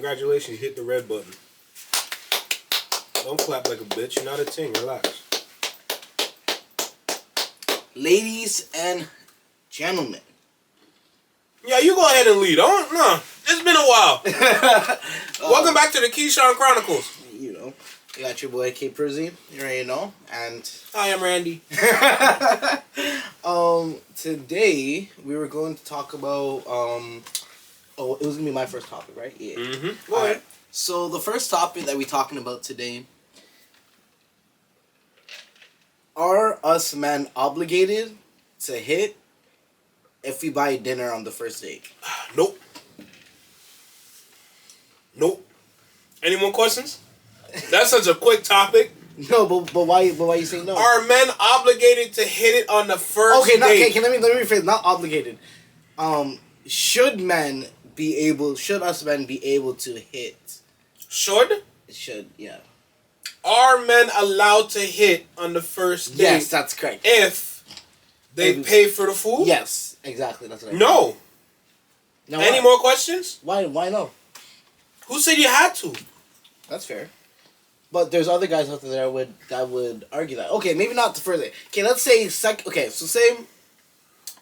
Congratulations, you hit the red button. Don't clap like a bitch. You're not a ting. Relax. Ladies and gentlemen. Yeah, you go ahead and lead. No, it's been a while. Welcome back to the Kasean Chronicles. You know, you got your boy KPRIZY. You already know. And hi, I'm Randy. Today we were going to talk about it was gonna be my first topic, right? Yeah. Mm-hmm. All right. So the first topic that we're talking about today: are us men obligated to hit if we buy dinner on the first date? Nope. Any more questions? That's such a quick topic. No, but why you saying no? Are men obligated to hit it on the first date? Okay, let me rephrase. Not obligated. Should us men be able to hit? Should, yeah. Are men allowed to hit on the first date? Yes, that's correct. If they pay for the food? Yes, exactly. That's what I No. Now, any more questions? Why no? Who said you had to? That's fair. But there's other guys out there that would argue that. Okay, maybe not the first date. Okay, let's say Okay, so say.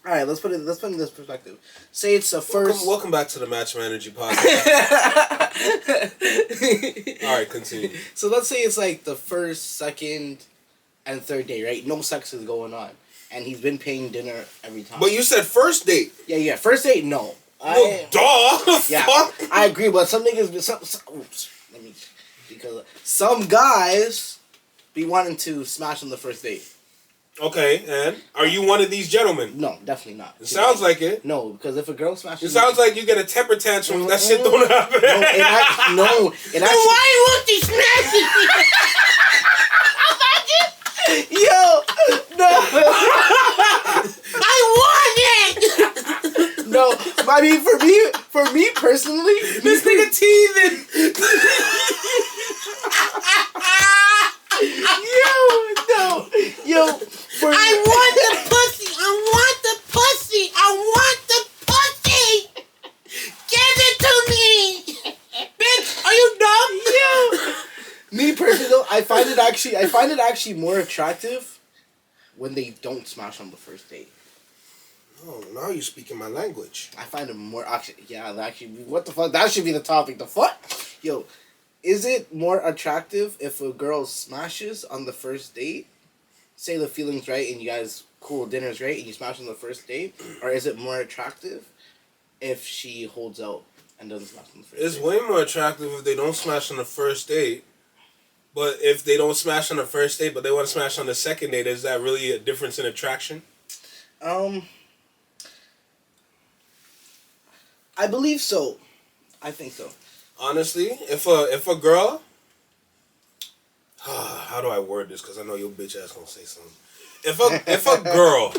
All right, let's put it in this perspective. Say it's a first. Welcome back to the Match Energy podcast. All right, continue. So let's say it's like the first, second, and third day, right? No sex is going on, and he's been paying dinner every time. But you said first date. Yeah. First date, no. Duh. Yeah, I agree. But some niggas, because some guys be wanting to smash on the first date. Okay, and are you one of these gentlemen? No, definitely not. It sounds like it. No, because if a girl smashes... It sounds like you get a temper tantrum. That shit don't happen. No, it actually... Why won't you smash it? Yo, no. I want it! No, I mean, for me personally... This nigga teething. Yo, I want the pussy! Give it to me! Bitch, are you dumb? Me personally, though, I find it actually more attractive when they don't smash on the first date. Oh, now you're speaking my language. I find it more actually. What the fuck? That should be the topic. The fuck? Yo, is it more attractive if a girl smashes on the first date? Say the feeling's right and you guys cool, dinner's right and you smash on the first date, or is it more attractive if she holds out and doesn't smash on the first date? It's way more attractive if they don't smash on the first date. But if they don't smash on the first date, but they want to smash on the second date, is that really a difference in attraction? I believe so. I think so. Honestly, if a girl, how do I word this? Because I know your bitch ass gonna say something. If a girl,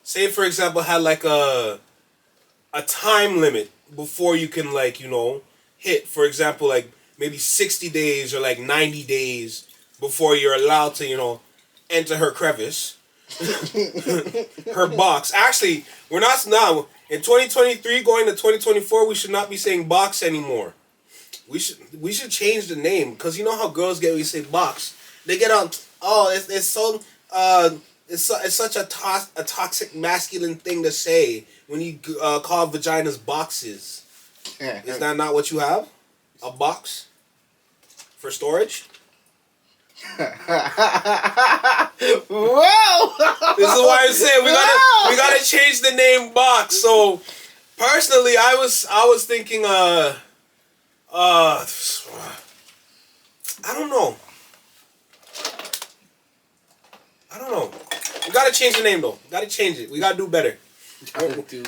say for example, had like a time limit before you can hit. For example, like maybe 60 days or like 90 days before you're allowed to enter her crevice, her box. Actually, we're not now. In 2023, going to 2024, we should not be saying box anymore. We should change the name, because you know how girls get when you say box. They get on. Oh, it's such a toxic masculine thing to say when you call vaginas boxes. Is that not what you have? A box for storage? Whoa! This is why I'm saying we gotta change the name box. So personally, I was thinking I don't know. We gotta change the name though. Gotta change it. We gotta do better.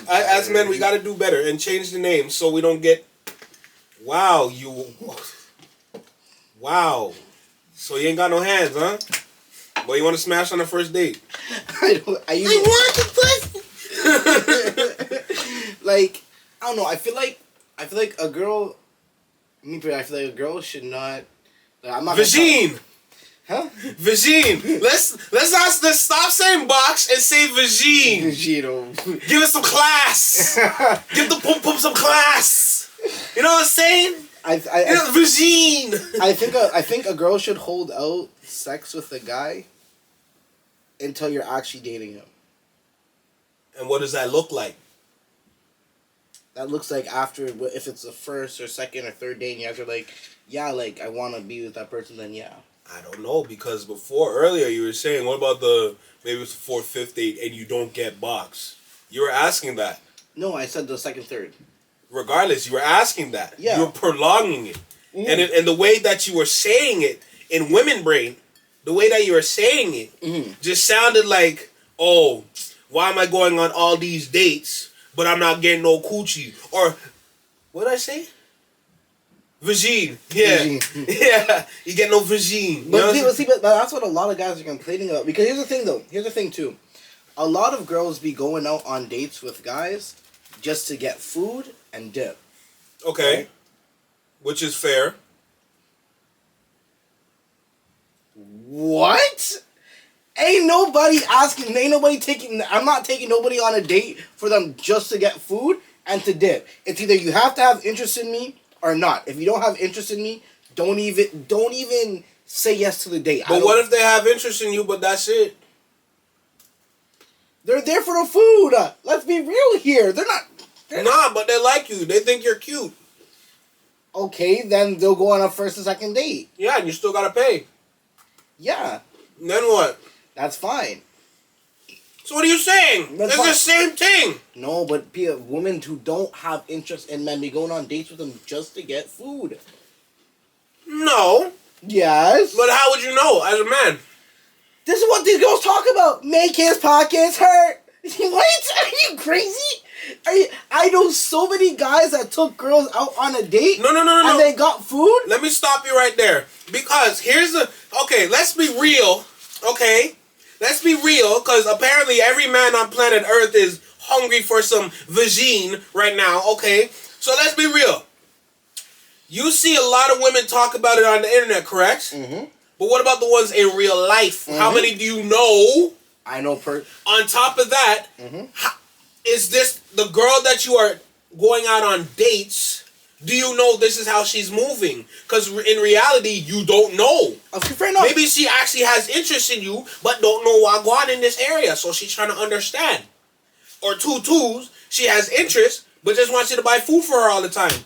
As men, we gotta do better and change the name so we don't get. Wow. So you ain't got no hands, huh? Well, you want to smash on the first date? I want the pussy. Like, I don't know. I feel like a girl. I feel like a girl should not. I'm not. Vagine. Huh? Vagine. Let's stop saying box and say vagine. Vagine. Give it some class. Give the pum pum some class. You know what I'm saying? Vagine. I think a girl should hold out sex with a guy until you're actually dating him. And what does that look like? That looks like after, if it's the first or second or third date, and you guys are like, yeah, like I want to be with that person, then yeah. I don't know, because earlier you were saying, what about maybe it's the fourth, fifth date and you don't get box? You were asking that. No, I said the second, third. Regardless, you were asking that. Yeah. You were prolonging it. Mm-hmm. And the way that you were saying it in women brain, the way that you were saying it just sounded like, oh, why am I going on all these dates, but I'm not getting no coochie? Or, what did I say? Vagine. Yeah. Vagine. Yeah. You get no vagine. But that's what a lot of guys are complaining about. Because here's the thing, though. Here's the thing, too. A lot of girls be going out on dates with guys just to get food and dip. Okay. Right? Which is fair. What? Ain't nobody taking... I'm not taking nobody on a date for them just to get food and to dip. It's either you have to have interest in me or not. If you don't have interest in me, don't even say yes to the date. But what if they have interest in you, but that's it? They're there for the food. Let's be real here. They're not. But they like you. They think you're cute. Okay, then they'll go on a first and second date. Yeah, and you still gotta pay. Yeah. Then what? That's fine. So what are you saying? It's the same thing. No, but women who don't have interest in men be going on dates with them just to get food. No. Yes. But how would you know as a man? This is what these girls talk about. Make his pockets hurt. What? Are you crazy? I know so many guys that took girls out on a date. No. And they got food. Let me stop you right there. Because okay, let's be real. Okay? Let's be real, because apparently every man on planet Earth is hungry for some vagine right now, okay? So let's be real. You see a lot of women talk about it on the internet, correct? Mm-hmm. But what about the ones in real life? Mm-hmm. How many do you know? I know On top of that, is this the girl that you are going out on dates? Do you know this is how she's moving? Because in reality, you don't know. Fair enough. Maybe she actually has interest in you, but don't know why go on in this area, so she's trying to understand. Or she has interest, but just wants you to buy food for her all the time.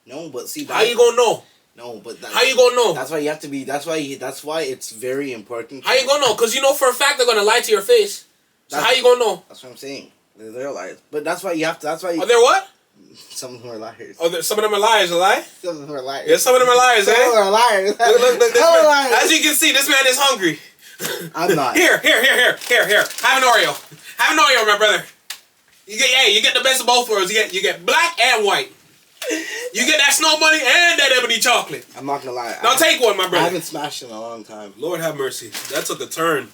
No, but see, how you gonna know? No, but how you gonna know? That's why you have to be. That's why it's very important. How you gonna know? Because you know for a fact they're gonna lie to your face. So how you gonna know? That's what I'm saying. They're liars. But that's why you have to. That's why. Are there what? Some of them are liars. Oh, some of them are liars, a lie? Some of them are liars. Yeah, some of them are liars, some eh? Some of them are liars. Look, this man, as you can see, this man is hungry. I'm not. Here. Have an Oreo, my brother. You get the best of both worlds. You get black and white. You get that snow bunny and that ebony chocolate. I'm not gonna lie. Now take one, my brother. I haven't smashed in a long time. Lord have mercy. That took a turn.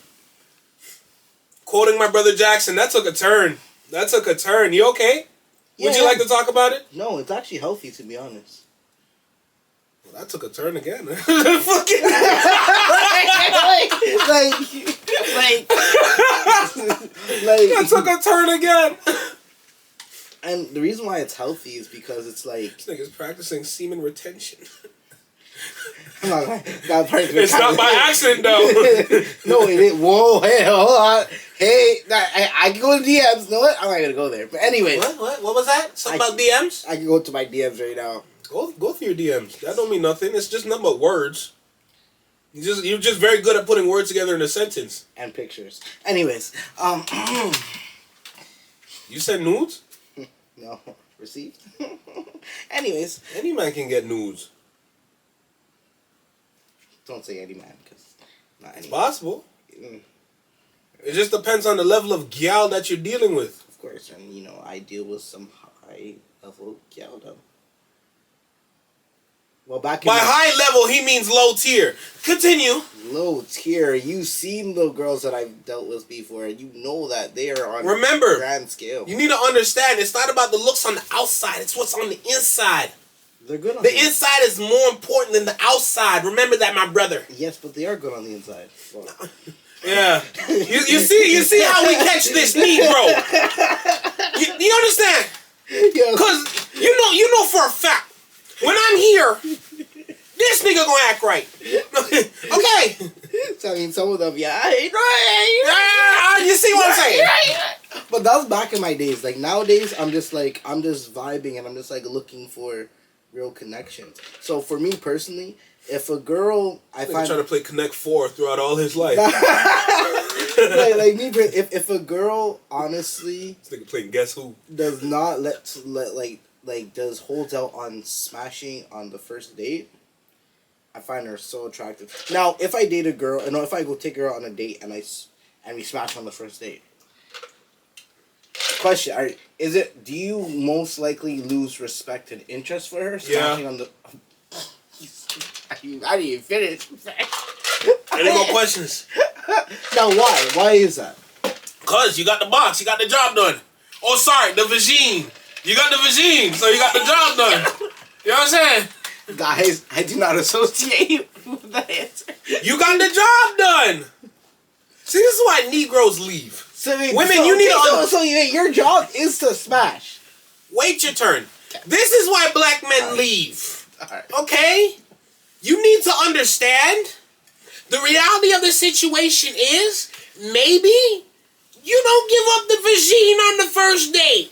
Quoting my brother Jackson, that took a turn. You okay? Yeah, Would you like to talk about it? No, it's actually healthy, to be honest. Well, that took a turn again. like that took a turn again. And the reason why it's healthy is because it's like... This nigga's practicing semen retention. It's not by accident, though. No, it ain't. Whoa, hey, hold on. Hey, I can go to DMs. You know what? I'm not going to go there. But anyway. What was that? Something about DMs? I can go to my DMs right now. Go through your DMs. That don't mean nothing. It's just nothing but words. You're just very good at putting words together in a sentence. And pictures. Anyways. You sent nudes? No. Received? Anyways. Any man can get nudes. Don't say any man, because not any. It's possible. It just depends on the level of gal that you're dealing with. Of course, and I deal with some high level gal though. Well, by high level, he means low tier. Continue. Low tier. You've seen the girls that I've dealt with before, and you know that they are on Remember, grand scale. You need to understand, it's not about the looks on the outside, it's what's on the inside. They're good on the inside is more important than the outside. Remember that, my brother. Yes, but they are good on the inside. Well. Yeah. You see how we catch this Negro. You understand? Yes. Because you know for a fact, When I'm here, this nigga gonna act right. Okay. So, I mean, some of them, yeah, You see what I'm saying? but that was back in my days. Like nowadays, I'm just vibing and I'm just like looking for real connections. So for me personally, if a girl, I find trying to play Connect 4 throughout all his life. like me, if a girl honestly, This nigga playing Guess Who. does not does holds out on smashing on the first date, I find her so attractive. Now, if I date a girl, and if I go take her out on a date and we smash on the first date, question: do you most likely lose respect and interest for her? Smashing on the. I didn't even finish. Any more questions? Now, why? Why is that? Cause you got the box, you got the job done. Oh, sorry, the vagine. You got the vagine, so you got the job done. You know what I'm saying? Guys, I do not associate with that answer. You got the job done. See, this is why Negroes leave. Women, you need to... So your job is to smash. Wait your turn. This is why black men leave. Alright. Okay? You need to understand the reality of the situation is maybe you don't give up the vagine on the first date,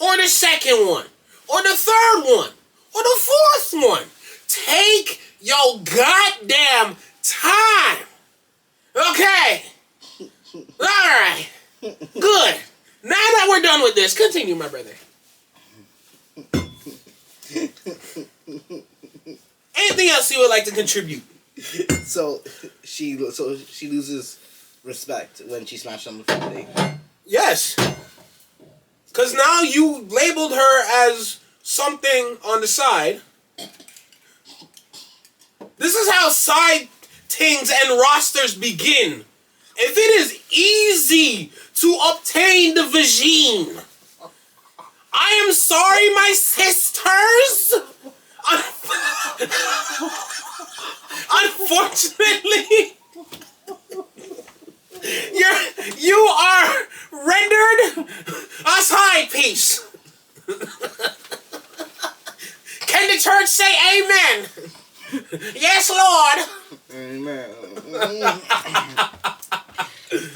or the second one, or the third one, or the fourth one. Take your goddamn time. Okay? Alright. Good. Now that we're done with this, continue, my brother. Anything else you would like to contribute? So she loses respect when she smashed on the first date. Yes. Because now you labeled her as something on the side. This is how side things and rosters begin. If it is easy to obtain the vagine, I am sorry, my sisters. Unfortunately, you are rendered a side piece. Can the church say amen? Yes, Lord. Amen.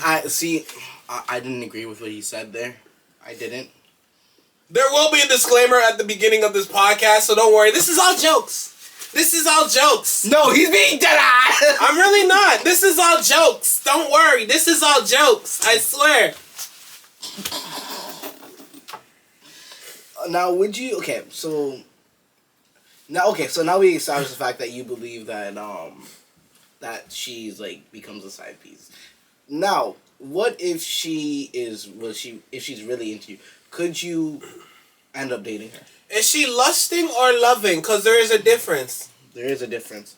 I didn't agree with what he said there. I didn't. There will be a disclaimer at the beginning of this podcast, so don't worry. This is all jokes. This is all jokes. No, he's being dead. I'm really not. This is all jokes. Don't worry. This is all jokes. I swear. Now, would you? Okay, so now we established the fact that you believe that that she's like becomes a side piece. Now, what if she's really into you? Could you end up dating her? Is she lusting or loving? Because there is a difference. There is a difference.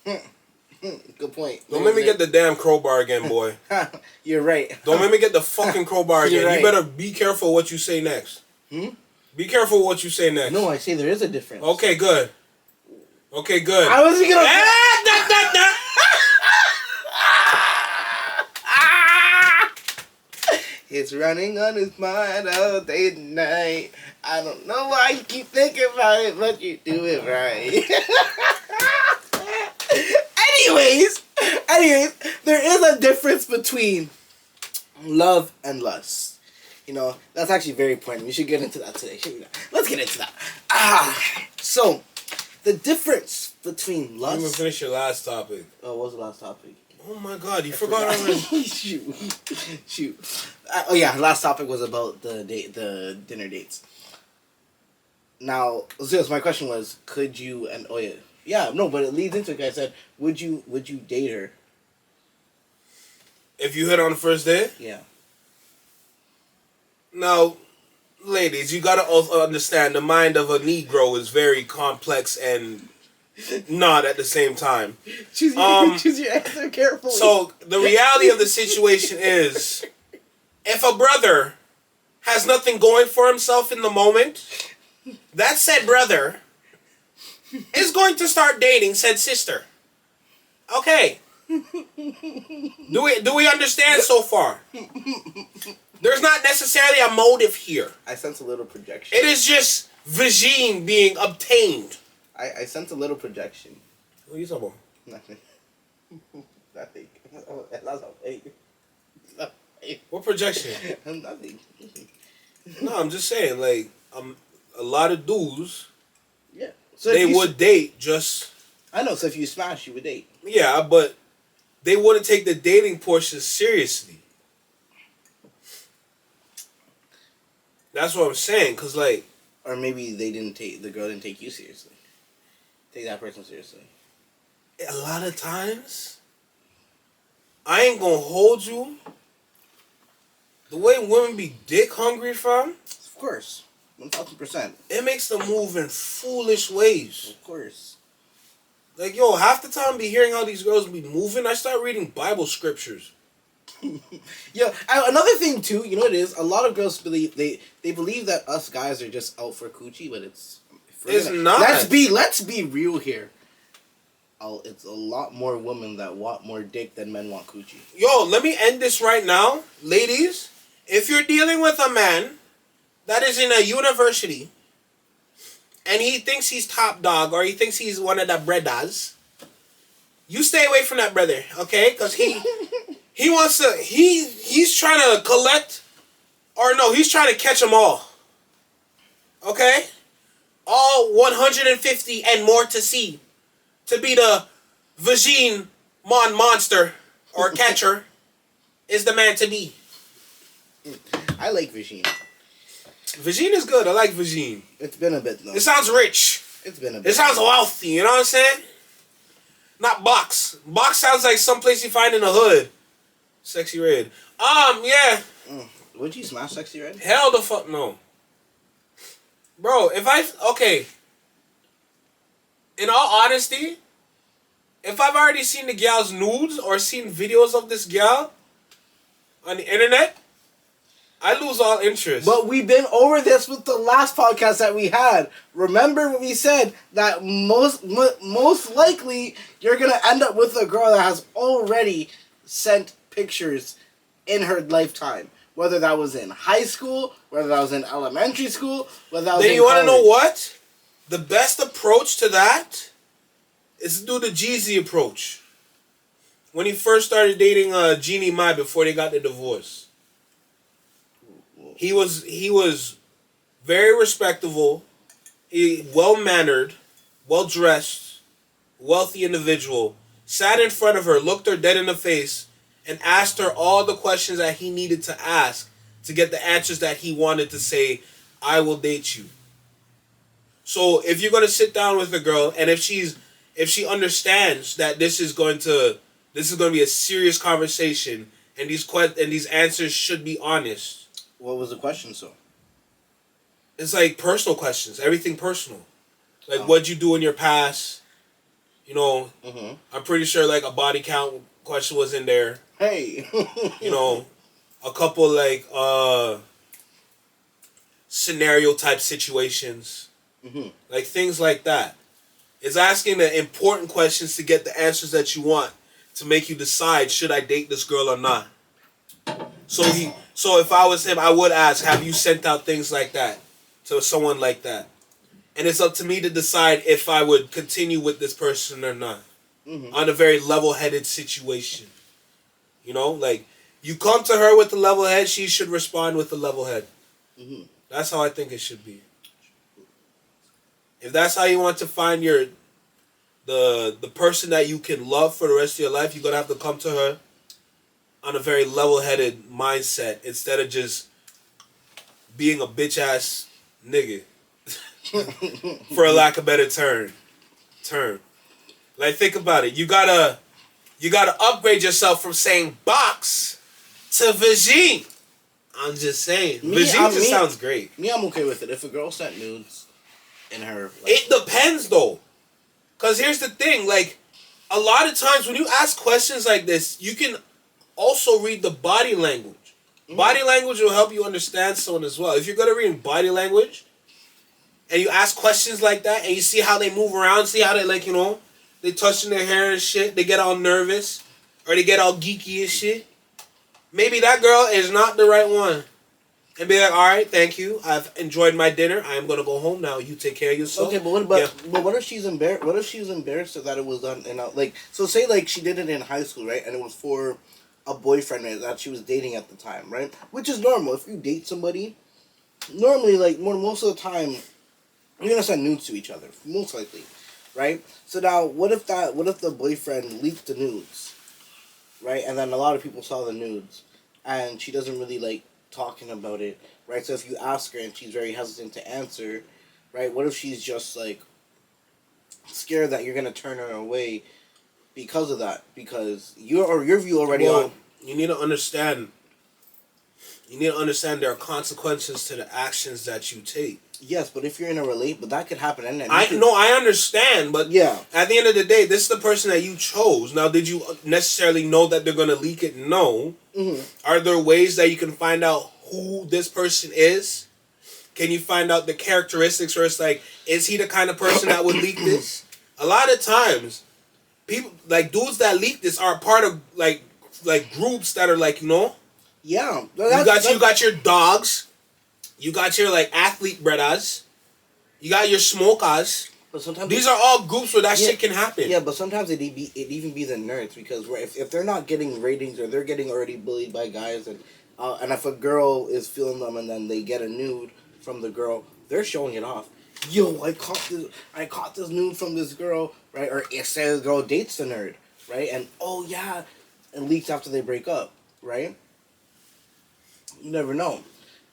Good point. Don't make me get the damn crowbar again, boy. You're right. Don't make me get the fucking crowbar again. Right. You better be careful what you say next. Be careful what you say next. No, I say there is a difference. Okay, good. Okay, good. I wasn't gonna. It's running on his mind all day and night. I don't know why you keep thinking about it, but you do it right. Anyways, there is a difference between love and lust. You know, that's actually very important. We should get into that today, should we not? Let's get into that. So, the difference between lust... You didn't finish your last topic. Oh, what was the last topic? Oh my god, you forgot already. Shoot. Oh yeah, last topic was about the dinner dates. Now, Zeus, my question was, could you and but it leads into it. I said, would you date her? If you hit on the first day? Yeah. Now, ladies, you gotta also understand the mind of a Negro is very complex and not at the same time. Choose your answer carefully. So, the reality of the situation is, if a brother has nothing going for himself in the moment, that said brother is going to start dating said sister. Okay. Do we understand so far? There's not necessarily a motive here. I sense a little projection. It is just vagine being obtained. I sent a little projection. What are you talking about? Nothing. Nothing. Oh, that's okay. What projection? Nothing. No, I'm just saying, like, a lot of dudes, Yeah. So they if you would date just... I know, so if you smash, you would date. Yeah, but they wouldn't take the dating portion seriously. That's what I'm saying, because, like... Or maybe the girl didn't take you seriously. Take that person seriously. A lot of times, I ain't gonna hold you. The way women be dick hungry from, Of course. 1,000%. it makes them move in foolish ways. Of course. Like, yo, half the time I be hearing how these girls be moving, I start reading Bible scriptures. Yeah, another thing too, you know what it is? A lot of girls believe they believe that us guys are just out for coochie, but it's not. Let's be real here. It's a lot more women that want more dick than men want coochie. Yo, let me end this right now. Ladies, if you're dealing with a man that is in a university and he thinks he's top dog or he thinks he's one of the breaders, you stay away from that brother, okay? Because he wants to, he's trying to collect, or no, he's trying to catch them all. Okay? All 150 and more to see. To be the Vagine monster or catcher is the man to be. I like Vagine. Vagine is good. I like Vagine. It's been a bit though. It sounds rich. It's been a bit. It sounds wealthy, you know what I'm saying? Not box. Box sounds like someplace you find in the hood. Sexy Red. Yeah. Would you smash Sexy Red? Hell the fuck no. Bro, okay. In all honesty, if I've already seen the gal's nudes or seen videos of this gal on the internet, I lose all interest. But we've been over this with the last podcast that we had. Remember what we said, that most likely you're going to end up with a girl that has already sent pictures in her lifetime. Whether that was in high school, whether that was in elementary school, whether that was then in you want to know college. what? The best approach to that is to do the Jeezy approach. When he first started dating Jeannie Mai before they got the divorce. He was very respectable, well-mannered, well-dressed, wealthy individual, sat in front of her, looked her dead in the face, and asked her all the questions that he needed to ask to get the answers that he wanted to say, I will date you. So if you're going to sit down with a girl, and if she understands that this is going to be a serious conversation, and these answers should be honest. What was the question, so? It's like personal questions, everything personal. Like, what'd you do in your past? You know, I'm pretty sure like a body count question was in there. Hey. You know, a couple like scenario type situations. Like things like that. It's asking the important questions to get the answers that you want to make you decide, should I date this girl or not? So if I was him, I would ask, have you sent out things like that to someone like that? And it's up to me to decide if I would continue with this person or not. On a very level-headed situation. You know, like, you come to her with a level head, she should respond with a level head. That's how I think it should be. If that's how you want to find the person that you can love for the rest of your life, you're going to have to come to her on a very level-headed mindset instead of just being a bitch-ass nigga. For a lack of better term. Like, think about it. You gotta upgrade yourself from saying box to Vagine. I'm just saying. Vagine just sounds great. I'm okay with it. If a girl sent nudes in her... Like, it depends, though. Because here's the thing. Like, a lot of times when you ask questions like this, you can also read the body language. Body language will help you understand someone as well. If you're good at reading body language, and you ask questions like that, and you see how they move around, see how they, like, you know, they touching their hair and shit, they get all nervous, or they get all geeky and shit, maybe that girl is not the right one. and be like, all right, thank you. I've enjoyed my dinner. I am gonna go home now. You take care of yourself. Okay, but what if she's embarrassed? What if she's embarrassed that it was done in like so say like she did it in high school, right? And it was for a boyfriend that she was dating at the time, right? Which is normal. If you date somebody, normally like most of the time you're gonna send nudes to each other, most likely, right? So now what if the boyfriend leaked the nudes, right? And then a lot of people saw the nudes, and she doesn't really like talking about it, right? So if you ask her and she's very hesitant to answer, right? What if she's just like scared that you're gonna turn her away because of that? Because your view already on. You need to understand. You need to understand there are consequences to the actions that you take. Yes, but if you're in a relate, but that could happen. And I understand, but yeah. At the end of the day, this is the person that you chose. Now, did you necessarily know that they're gonna leak it? No. Mm-hmm. Are there ways that you can find out who this person is? Can you find out the characteristics, or it's like, is he the kind of person that would leak this? A lot of times, people like dudes that leak this are part of like groups that are like, Yeah, you got your dogs. You got your like athlete brothers. You got your smokers. But sometimes these are all groups where that shit can happen. Yeah, but sometimes it even be the nerds, because if they're not getting ratings, or they're getting already bullied by guys, and if a girl is feeling them and then they get a nude from the girl, they're showing it off. Yo, I caught this nude from this girl, right? Or it says the girl dates the nerd, right? And oh yeah, and leaks after they break up, right? You never know.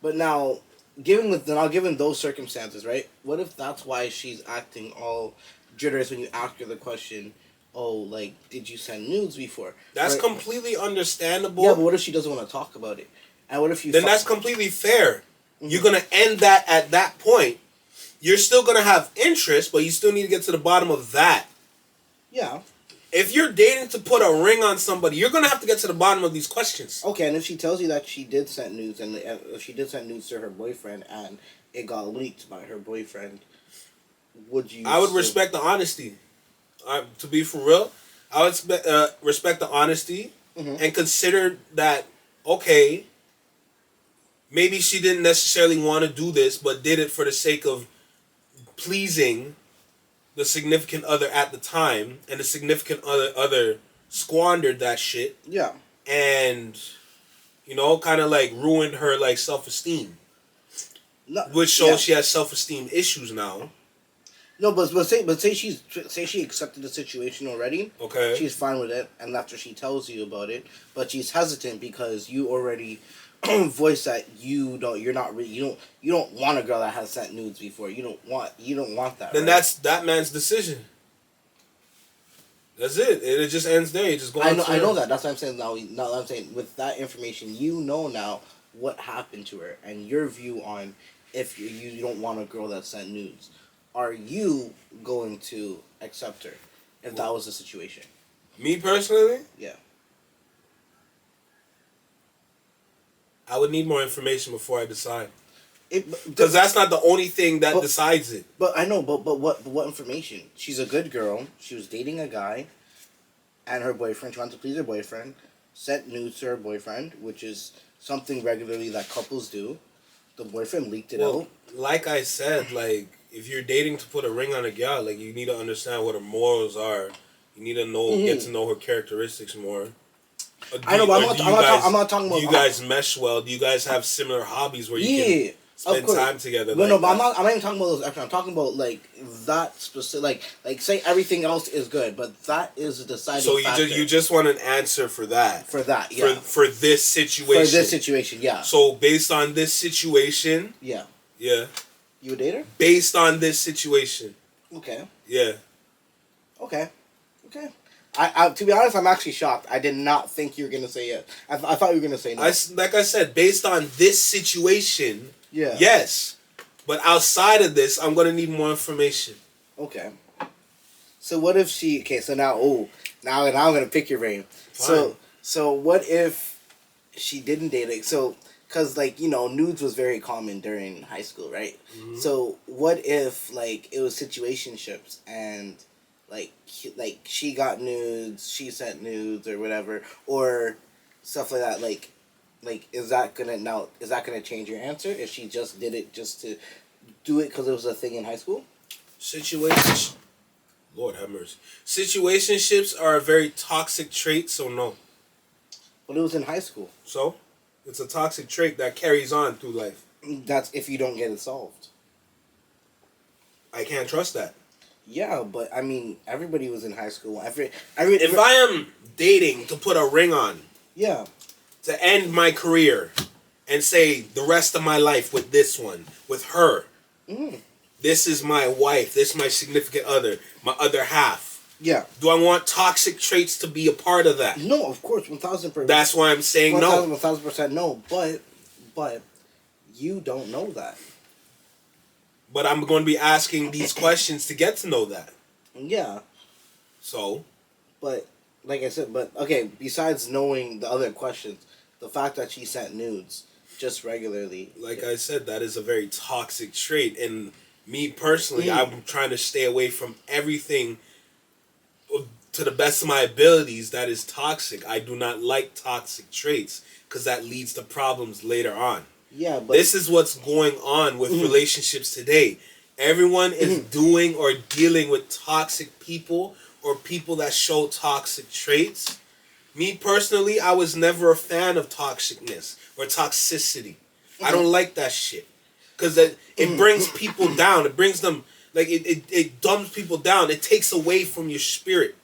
But now, given those circumstances, right? What if that's why she's acting all jitters when you ask her the question? Oh, like, did you send nudes before? That's right? Completely understandable. Yeah, but what if she doesn't want to talk about it? And what if you? Then that's completely fair. Mm-hmm. You're gonna end that at that point. You're still gonna have interest, but you still need to get to the bottom of that. Yeah. If you're dating to put a ring on somebody, you're gonna have to get to the bottom of these questions. Okay, and if she tells you that she did send nudes, and if she did send nudes to her boyfriend, and it got leaked by her boyfriend, would you? I would respect the honesty. To be for real, I would respect the honesty, and consider that, okay, maybe she didn't necessarily want to do this, but did it for the sake of pleasing the significant other at the time, and the significant other squandered that shit. Yeah. And, kind of like ruined her like self-esteem. No, which shows she has self-esteem issues now. No, but say she accepted the situation already. Okay. She's fine with it, and after she tells you about it, but she's hesitant because you already voiced that you don't want a girl that has sent nudes before. You don't want that. Then right? that's that man's decision. That's it. It just ends there. You just go. I know that. That's what I'm saying. Now I'm saying with that information, you know now what happened to her, and your view on if you don't want a girl that sent nudes. Are you going to accept her if that was the situation? Me personally? Yeah. I would need more information before I decide. Because that's not the only thing that decides it. But I know, but what information? She's a good girl. She was dating a guy, and her boyfriend, she wanted to please her boyfriend, sent nudes to her boyfriend, which is something regularly that couples do. The boyfriend leaked it out. Like I said, like, if you're dating to put a ring on a gal, like, you need to understand what her morals are. You need to know, get to know her characteristics more. I know, but I'm not talking about. Do you guys mesh well? Do you guys have similar hobbies where you can spend time together? No, but I'm not even talking about those. Actually, I'm talking about like that specific. Like say everything else is good, but that is a deciding factor. So you just want an answer for that. For that, yeah. For this situation. For this situation, yeah. So based on this situation. Yeah. Yeah. You a dater? Based on this situation. Okay. Yeah. Okay. I to be honest, I'm actually shocked. I did not think you were gonna say yes. I thought you were gonna say no. Like I said, based on this situation, yeah, yes. But outside of this, I'm gonna need more information. Okay. So what if she? Okay, so now I'm gonna pick your brain. Fine. So what if she didn't date it? So because nudes was very common during high school, right? Mm-hmm. So what if it was situationships and like she got nudes, she sent nudes or whatever, or stuff like that. Like, is that gonna change your answer if she just did it just to do it because it was a thing in high school? Situations. Lord have mercy. Situationships are a very toxic trait, so no. But it was in high school. So, it's a toxic trait that carries on through life. That's if you don't get it solved. I can't trust that. Yeah, but I mean, everybody was in high school. If I am dating to put a ring on, yeah, to end my career, and say the rest of my life with this one, with her, this is my wife, this is my significant other, my other half. Yeah. Do I want toxic traits to be a part of that? No, of course, 1,000%. That's why I'm saying no. 1,000% no. But you don't know that. But I'm going to be asking these questions to get to know that. Yeah. So. But like I said, okay. Besides knowing the other questions, the fact that she sent nudes just regularly. Like I said, that is a very toxic trait, and me personally, I'm trying to stay away from everything. To the best of my abilities, that is toxic. I do not like toxic traits because that leads to problems later on. Yeah, but this is what's going on with relationships today. Everyone is doing or dealing with toxic people or people that show toxic traits. Me personally, I was never a fan of toxicness or toxicity. I don't like that shit because it brings people down. It brings them like it dumbs people down. It takes away from your spirit.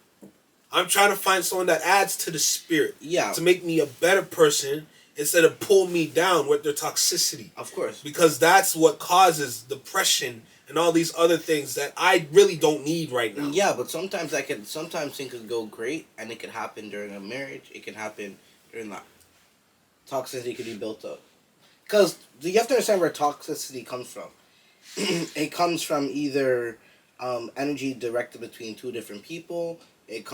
I'm trying to find someone that adds to the spirit. Yeah. To make me a better person instead of pull me down with their toxicity. Of course. Because that's what causes depression and all these other things that I really don't need right now. Yeah, but sometimes things could go great and it could happen during a marriage. It can happen during that. Toxicity could be built up. Because you have to understand where toxicity comes from. It comes from either energy directed between two different people. It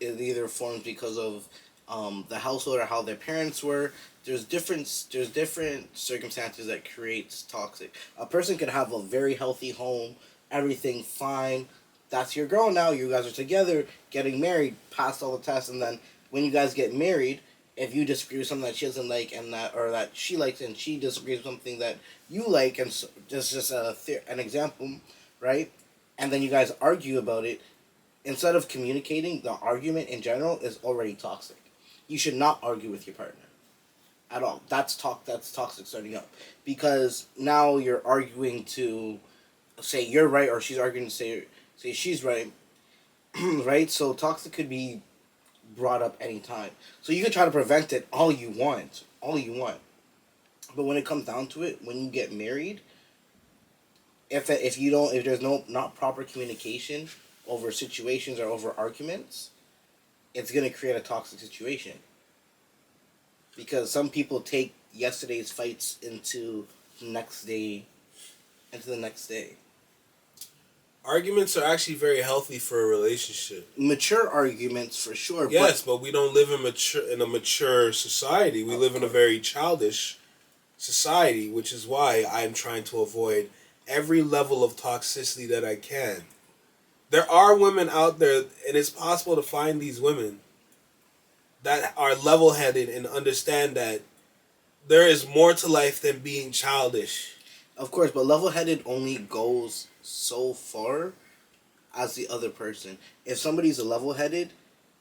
either forms because of the household or how their parents were. There's different circumstances that creates toxic. A person could have a very healthy home, everything fine. That's your girl now. You guys are together, getting married, passed all the tests, and then when you guys get married, if you disagree with something that she doesn't like and that she likes and she disagrees with something that you like, and so, just an example, right? And then you guys argue about it. Instead of communicating, the argument in general is already toxic. You should not argue with your partner at all. That's toxic starting up. Because now you're arguing to say you're right or she's arguing to say she's right. Right? So toxic could be brought up anytime. So you can try to prevent it all you want. But when it comes down to it, when you get married, if there's not proper communication over situations or over arguments, it's going to create a toxic situation. Because some people take yesterday's fights into the next day. Arguments are actually very healthy for a relationship. Mature arguments, for sure. Yes, but we don't live in a mature society. We live in a very childish society, which is why I'm trying to avoid every level of toxicity that I can. There are women out there, and it's possible to find these women that are level-headed and understand that there is more to life than being childish. Of course, but level-headed only goes so far as the other person. If somebody's a level-headed,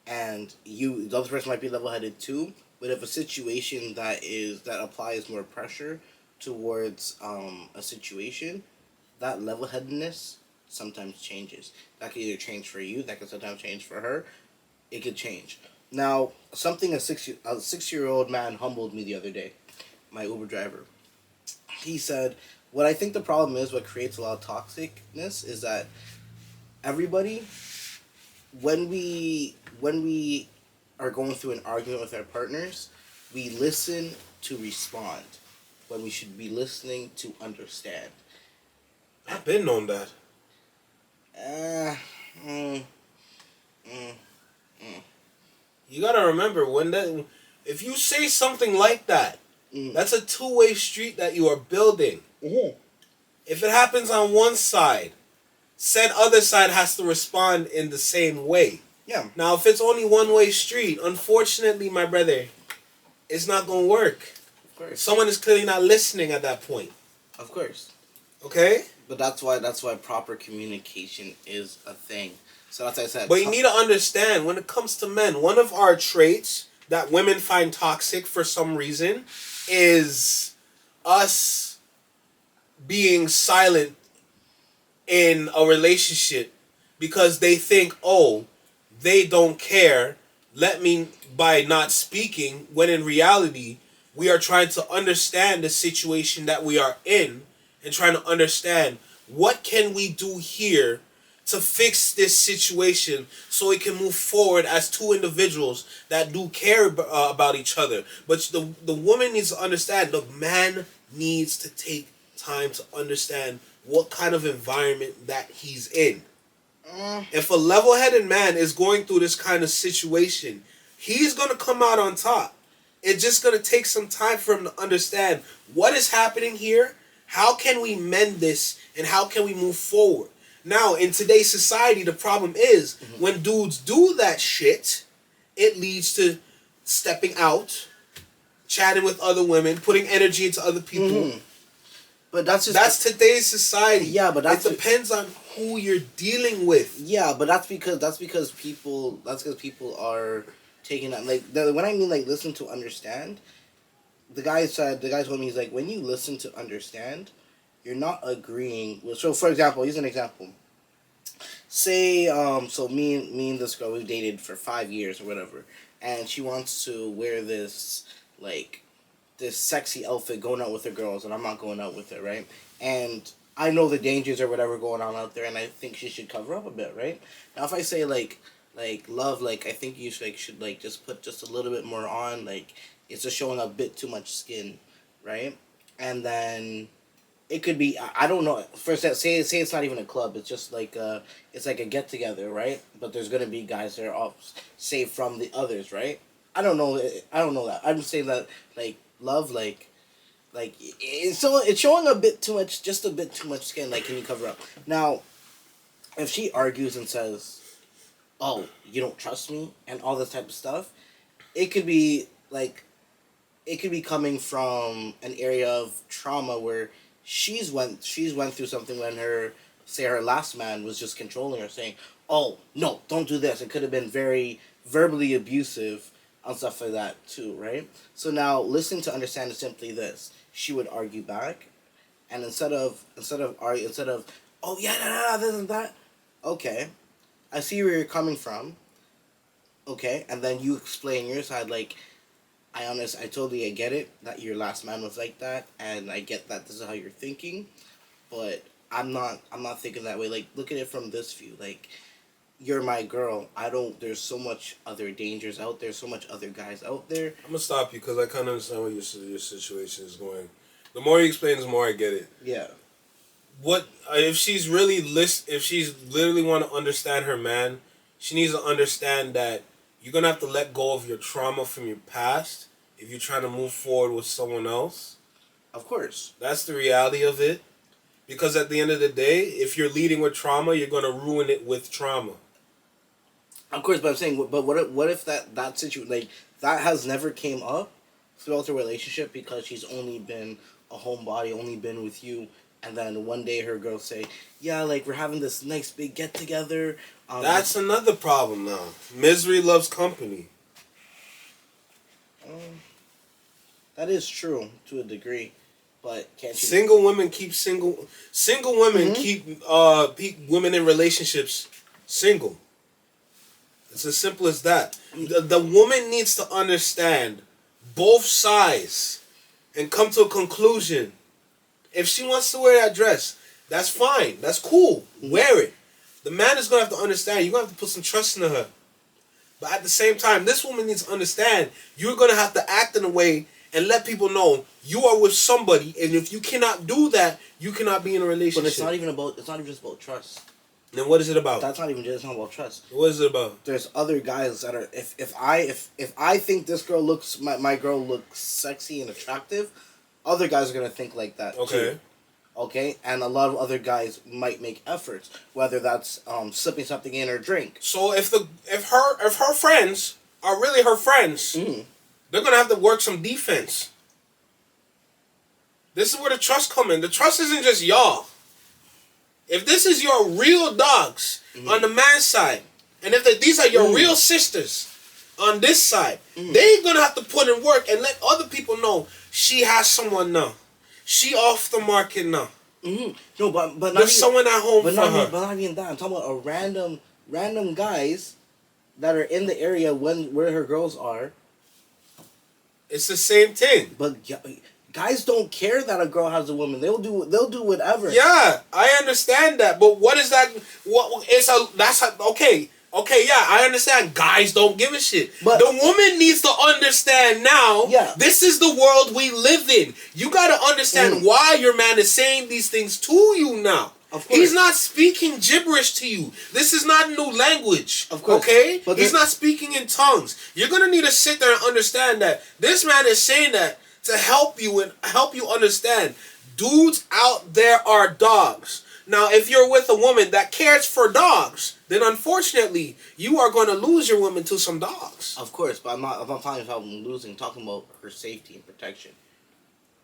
and the other person might be level-headed too, but if a situation that applies more pressure towards a situation, that level-headedness sometimes changes. That could either change for you, that could sometimes change for her. It could change. Now, a 6-year-old man humbled me the other day, my Uber driver. He said, what I think the problem is, what creates a lot of toxicness, is that everybody, when we are going through an argument with our partners, we listen to respond when we should be listening to understand. I've been on that. You gotta remember if you say something like that, that's a two-way street that you are building. Mm-hmm. If it happens on one side, said other side has to respond in the same way. Yeah. Now, if it's only one-way street, unfortunately, my brother, it's not gonna work. Of course. Someone is clearly not listening at that point. Of course. Okay? But that's why proper communication is a thing. So that's what I said. But you need to understand, when it comes to men, one of our traits that women find toxic for some reason is us being silent in a relationship because they think, oh, they don't care, let me by not speaking, when in reality, we are trying to understand the situation that we are in and trying to understand what can we do here to fix this situation so we can move forward as two individuals that do care about each other. But the woman needs to understand, the man needs to take time to understand what kind of environment that he's in. If a level-headed man is going through this kind of situation, he's going to come out on top. It's just going to take some time for him to understand what is happening here, how can we mend this, and how can we move forward. Now, in today's society, the problem is when dudes do that shit, it leads to stepping out, chatting with other women, putting energy into other people. But that's today's society. Yeah, but it depends on who you're dealing with. Yeah, but that's because people are taking that, like, when I mean, like, listen to understand. The guy told me, he's like, when you listen to understand, you're not agreeing with. So, for example, use an example. Say, so me and this girl, we've dated for 5 years or whatever, and she wants to wear this, like, this sexy outfit going out with her girls, and I'm not going out with her, right? And I know the dangers or whatever going on out there, and I think she should cover up a bit, right? Now, if I say, like, love, like, I think you should just put just a little bit more on, like, it's just showing a bit too much skin, right? And then it could be, I don't know, first, say it's not even a club, it's just like it's like a get-together, right? But there's going to be guys that are off, saved from the others, right? I don't know that. I'm just saying that, like, love, like it's showing a bit too much, just a bit too much skin, like, can you cover up? Now, if she argues and says, oh, you don't trust me, and all this type of stuff, it could be, like, it could be coming from an area of trauma where she's went through something when her last man was just controlling her, saying, oh, no, don't do this. It could have been very verbally abusive and stuff like that too, right? So now, listening to understand is simply this. She would argue back, and instead of oh yeah, this and that, okay, I see where you're coming from, okay, and then you explain your side, like, I totally get it that your last man was like that, and I get that this is how you're thinking, but I'm not thinking that way. Like, look at it from this view, like, you're my girl. There's so much other dangers out there, so much other guys out there. I'm gonna stop you because I kind of understand where your situation is going. The more you explain, the more I get it. Yeah. What if she's really if she's literally want to understand her man, she needs to understand that you're gonna have to let go of your trauma from your past if you're trying to move forward with someone else. Of course. That's the reality of it. Because at the end of the day, if you're leading with trauma, you're gonna ruin it with trauma. Of course, but I'm saying, but what if that situation, like, that has never came up throughout the relationship because she's only been a homebody, only been with you, and then one day her girl say, yeah, like, we're having this nice big get together. That's another problem now. Misery loves company. That is true to a degree, but can't you? Single women keep single. Single women keep women in relationships single. It's as simple as that. The woman needs to understand both sides and come to a conclusion. If she wants to wear that dress, that's fine. That's cool. Wear it. The man is going to have to understand. You're going to have to put some trust into her. But at the same time, this woman needs to understand you're going to have to act in a way and let people know you are with somebody. And if you cannot do that, you cannot be in a relationship. But it's not even just about trust. Then what is it about? That's not even just, it's not about trust. What is it about? There's other guys that are, if I think this girl looks, my girl looks sexy and attractive, other guys are going to think like that too. Okay, and a lot of other guys might make efforts, whether that's slipping something in her drink. So if her friends are really her friends, they're gonna have to work some defense. This is where the trust come in. The trust isn't just y'all. If this is your real dogs on the man's side, and if these are your real sisters on this side, they're gonna have to put in work and let other people know she has someone now. She off the market now. No, but not there's someone at home but for not, her. But not even that. I'm talking about a random guys that are in the area where her girls are. It's the same thing. But guys don't care that a girl has a woman. They'll do whatever. Yeah, I understand that. But what is that? Okay. Okay, yeah, I understand. Guys don't give a shit. But the woman needs to understand now. Yeah. This is the world we live in. You gotta understand why your man is saying these things to you now. Of course. He's not speaking gibberish to you. This is not new language. Of course. Okay? But he's not speaking in tongues. You're gonna need to sit there and understand that this man is saying that to help you and help you understand. Dudes out there are dogs. Now, if you're with a woman that cares for dogs, then unfortunately, you are going to lose your woman to some dogs. Of course, but I'm not talking about losing. I'm talking about her safety and protection.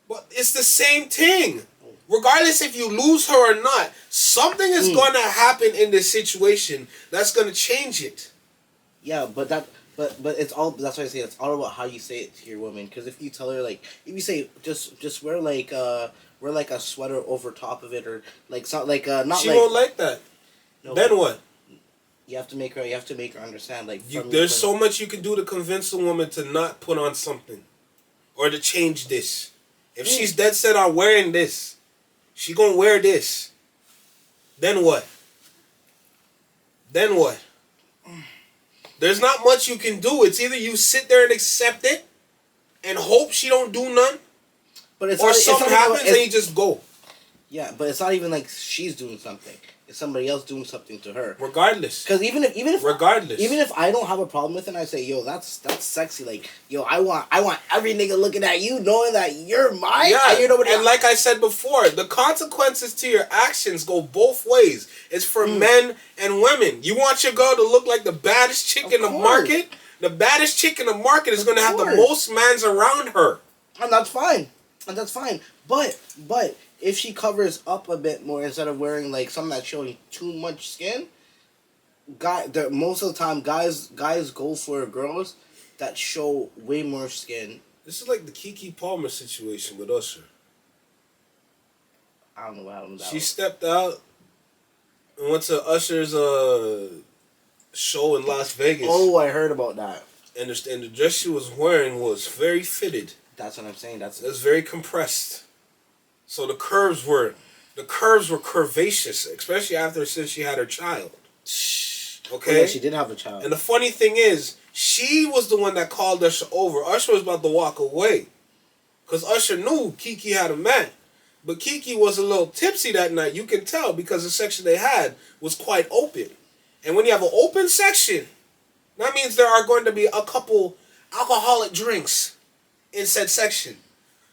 But it's the same thing. Regardless if you lose her or not, something is going to happen in this situation that's going to change it. Yeah, but it's all. That's why I say it's all about how you say it to your woman. Because if you tell her if you say just wear like a sweater over top of it, or not she won't like that. No, then what? You have to make her understand. There's so much you can do to convince a woman to not put on something, or to change this. If she's dead set on wearing this, she gonna wear this. Then what? Then what? There's not much you can do. It's either you sit there and accept it, and hope she don't do none. But or something happens and you just go. Yeah, but it's not even like she's doing something. It's somebody else doing something to her. Regardless. Because even regardless, even if I don't have a problem with it, and I say, yo, that's sexy. Like, yo, I want every nigga looking at you, knowing that you're mine. Yeah, and like I said before, the consequences to your actions go both ways. It's for men and women. You want your girl to look like the baddest chick in the market. The baddest chick in the market is going to have the most mans around her, and that's fine. And that's fine. But if she covers up a bit more instead of wearing like something that's showing too much skin, most of the time guys go for girls that show way more skin. This is like the Keke Palmer situation with Usher. I don't know what happened. She stepped out and went to Usher's show in Las Vegas. Oh, I heard about that. And the dress she was wearing was very fitted. That's what I'm saying. It was very compressed. So the curves were curvaceous, especially since she had her child. Okay? Oh, yeah, she did have a child. And the funny thing is, she was the one that called Usher over. Usher was about to walk away. Because Usher knew Keke had a man. But Keke was a little tipsy that night. You can tell because the section they had was quite open. And when you have an open section, that means there are going to be a couple alcoholic drinks in said section.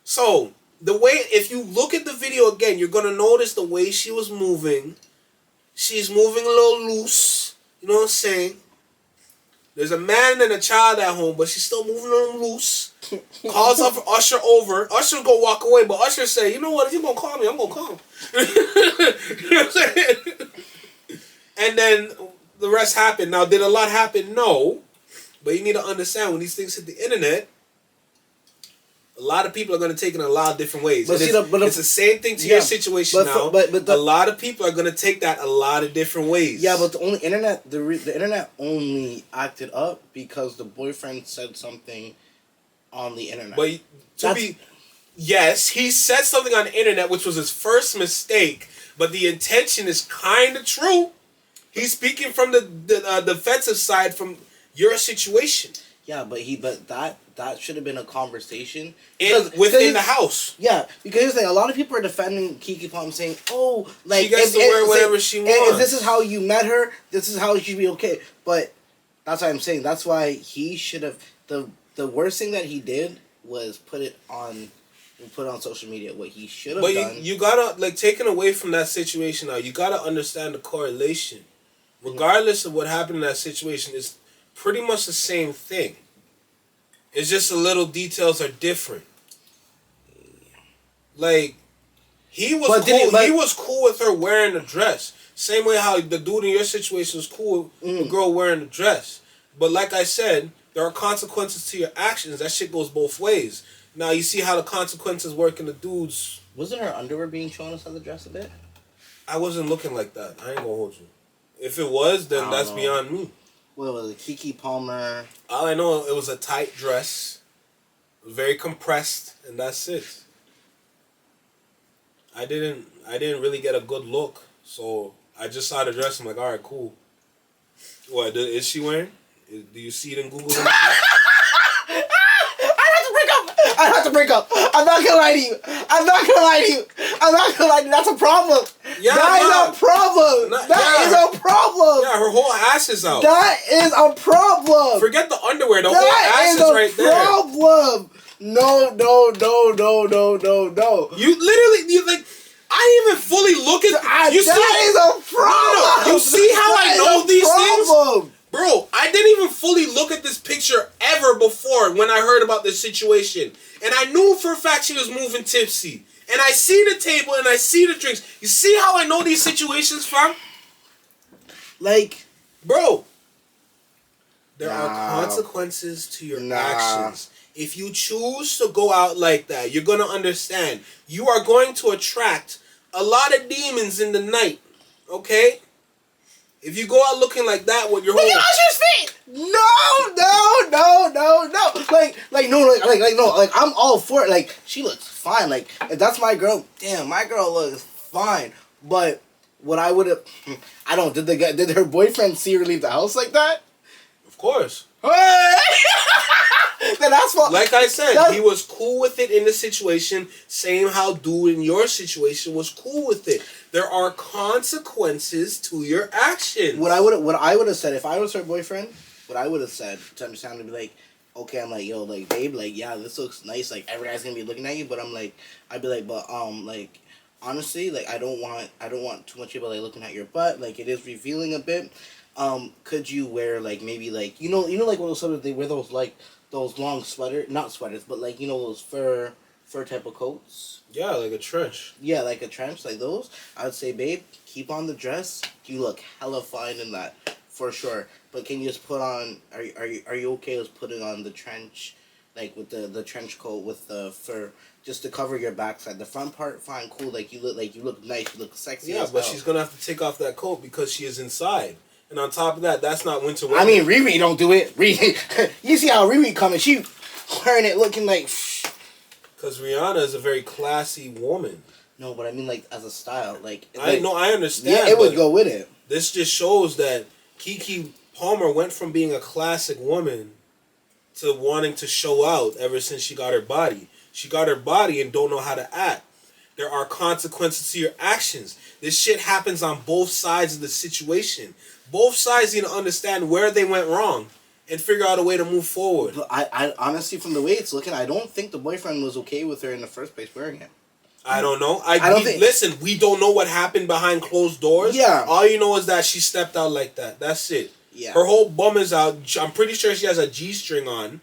So, if you look at the video again, you're going to notice the way she was moving. She's moving a little loose. You know what I'm saying? There's a man and a child at home, but she's still moving a little loose. Calls up Usher over. Usher go walk away, but Usher say, you know what? If you're going to call me, I'm going to call. You know what I'm saying? And then the rest happened. Now, did a lot happen? No. But you need to understand, when these things hit the internet, a lot of people are going to take it in a lot of different ways. But it's the same thing to your situation now. A lot of people are going to take that a lot of different ways. Yeah, but the internet only acted up because the boyfriend said something on the internet. But yes, he said something on the internet, which was his first mistake. But the intention is kind of true. He's speaking from the defensive side from your situation. Yeah, but that should have been a conversation within the house. Yeah, because here's the thing: a lot of people are defending Keke Palmer, saying, "Oh, like she gets to wear whatever she wants. If this is how you met her, this is how it should be okay." But that's what I'm saying. That's why he should have the worst thing that he did was put it on social media. What he should have done. But you gotta taken away from that situation now. You gotta understand the correlation. Regardless of what happened in that situation, it's pretty much the same thing. It's just the little details are different. Like, he was cool. He was cool with her wearing a dress. Same way how the dude in your situation was cool with the girl wearing a dress. But like I said, there are consequences to your actions. That shit goes both ways. Now you see how the consequences work in the dudes. Wasn't her underwear being shown inside the dress a bit? I wasn't looking like that. I ain't gonna hold you. If it was, then that's beyond me. What was it? Keke Palmer. All I know, it was a tight dress. It was very compressed, and that's it. I didn't really get a good look, so I just saw the dress. I'm like, all right, cool. What is she wearing? Do you see it in Google? I have to break up. I'm not gonna lie to you. That's a problem. Yeah, that is a problem. That is a problem. Yeah, her whole ass is out. That is a problem. Forget the underwear. The whole ass is right there. That is a problem. No. You like. I didn't even fully look at. That is a problem. No. You see how I know these things? Bro, I didn't even fully look at this picture ever before when I heard about this situation. And I knew for a fact she was moving tipsy. And I see the table and I see the drinks. You see how I know these situations, fam? Like, bro, there are consequences to your actions. If you choose to go out like that, you're going to understand. You are going to attract a lot of demons in the night. Okay? If you go out looking like that with your whole... No. I'm all for it. Like, she looks fine. Like, if that's my girl, damn, my girl looks fine. But what I would have... I don't... Did her boyfriend see her leave the house like that? Of course. Then that's what... Like I said, he was cool with it in the situation. Same how dude in your situation was cool with it. There are consequences to your actions. What I would have said if I was her boyfriend, what I would have said to understand to be like, okay, I'm like, yo, like, babe, like, yeah, this looks nice, like, every guy's gonna be looking at you, but I'm like, I'd be like, but like, honestly, like, I don't want too much people like looking at your butt, like, it is revealing a bit. Could you wear like maybe like you know like one of those sweaters they wear those long not sweaters, but like those fur type of coats. Yeah, like a trench. Yeah, like a trench, like those. I would say, babe, keep on the dress. You look hella fine in that, for sure. But can you just put on? Are you okay with putting on the trench, like with the trench coat with the fur, just to cover your backside? The front part, fine, cool. Like you look nice. You look sexy. Yeah, but she's gonna have to take off that coat because she is inside. And on top of that, that's not winter weather. I mean, Riri don't do it. You see how Riri coming? She wearing it looking like. Because Rihanna is a very classy woman. No, but I mean, like, as a style. I understand. Yeah, it would go with it. This just shows that Keke Palmer went from being a classic woman to wanting to show out ever since she got her body. She got her body and don't know how to act. There are consequences to your actions. This shit happens on both sides of the situation. Both sides need to understand where they went wrong and figure out a way to move forward. But I honestly, from the way it's looking, I don't think the boyfriend was okay with her in the first place wearing it. I don't know. Listen, we don't know what happened behind closed doors. Yeah. All you know is that she stepped out like that. That's it. Yeah. Her whole bum is out. I'm pretty sure she has a G-string on.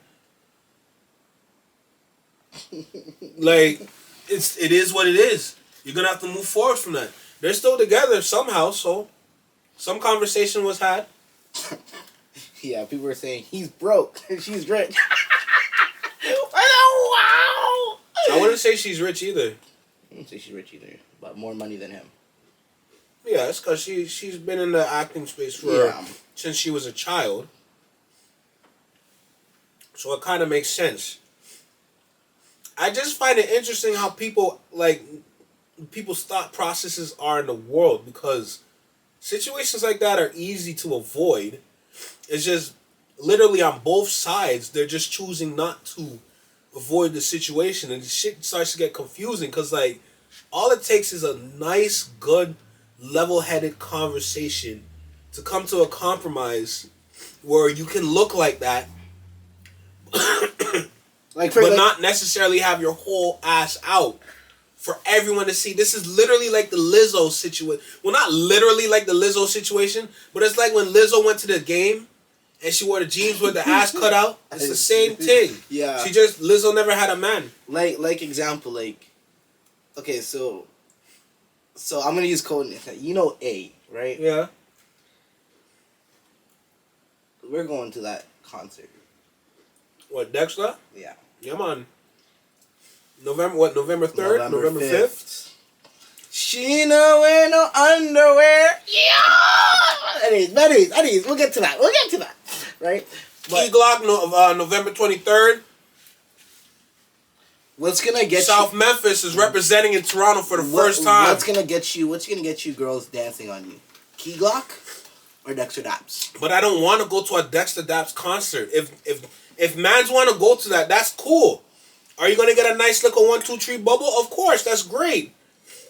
Like, it is what it is. You're going to have to move forward from that. They're still together somehow, so some conversation was had. Yeah, people were saying, he's broke, she's rich. Wow! I wouldn't say she's rich either. I wouldn't say she's rich either, but more money than him. Yeah, it's because she's been in the acting space since she was a child. So it kind of makes sense. I just find it interesting how people's thought processes are in the world, because situations like that are easy to avoid. It's just literally on both sides, they're just choosing not to avoid the situation, and the shit starts to get confusing because, like, all it takes is a nice, good, level-headed conversation to come to a compromise where you can look like that, but not necessarily have your whole ass out for everyone to see. This is literally like the Lizzo situation. Well, not literally like the Lizzo situation, but it's like when Lizzo went to the game and she wore the jeans with the ass cut out. It's the same thing. Yeah. She just Lizzo never had a man. Like example, like, okay, so I'm gonna use code name. You know A, right? Yeah. We're going to that concert. What, Dexter? Yeah. Yeah, man. November 3rd? November 5th? She no wear no underwear. Yeah. Anyways, we'll get to that. Right? Key Glock, November 23rd. What's gonna get South Memphis is representing in Toronto for the first time. What's gonna get you girls dancing on you? Key Glock or Dexter Daps? But I don't want to go to a Dexter Daps concert. If mans want to go to that, that's cool. Are you gonna get a nice little 1, 2, 3 bubble? Of course, that's great.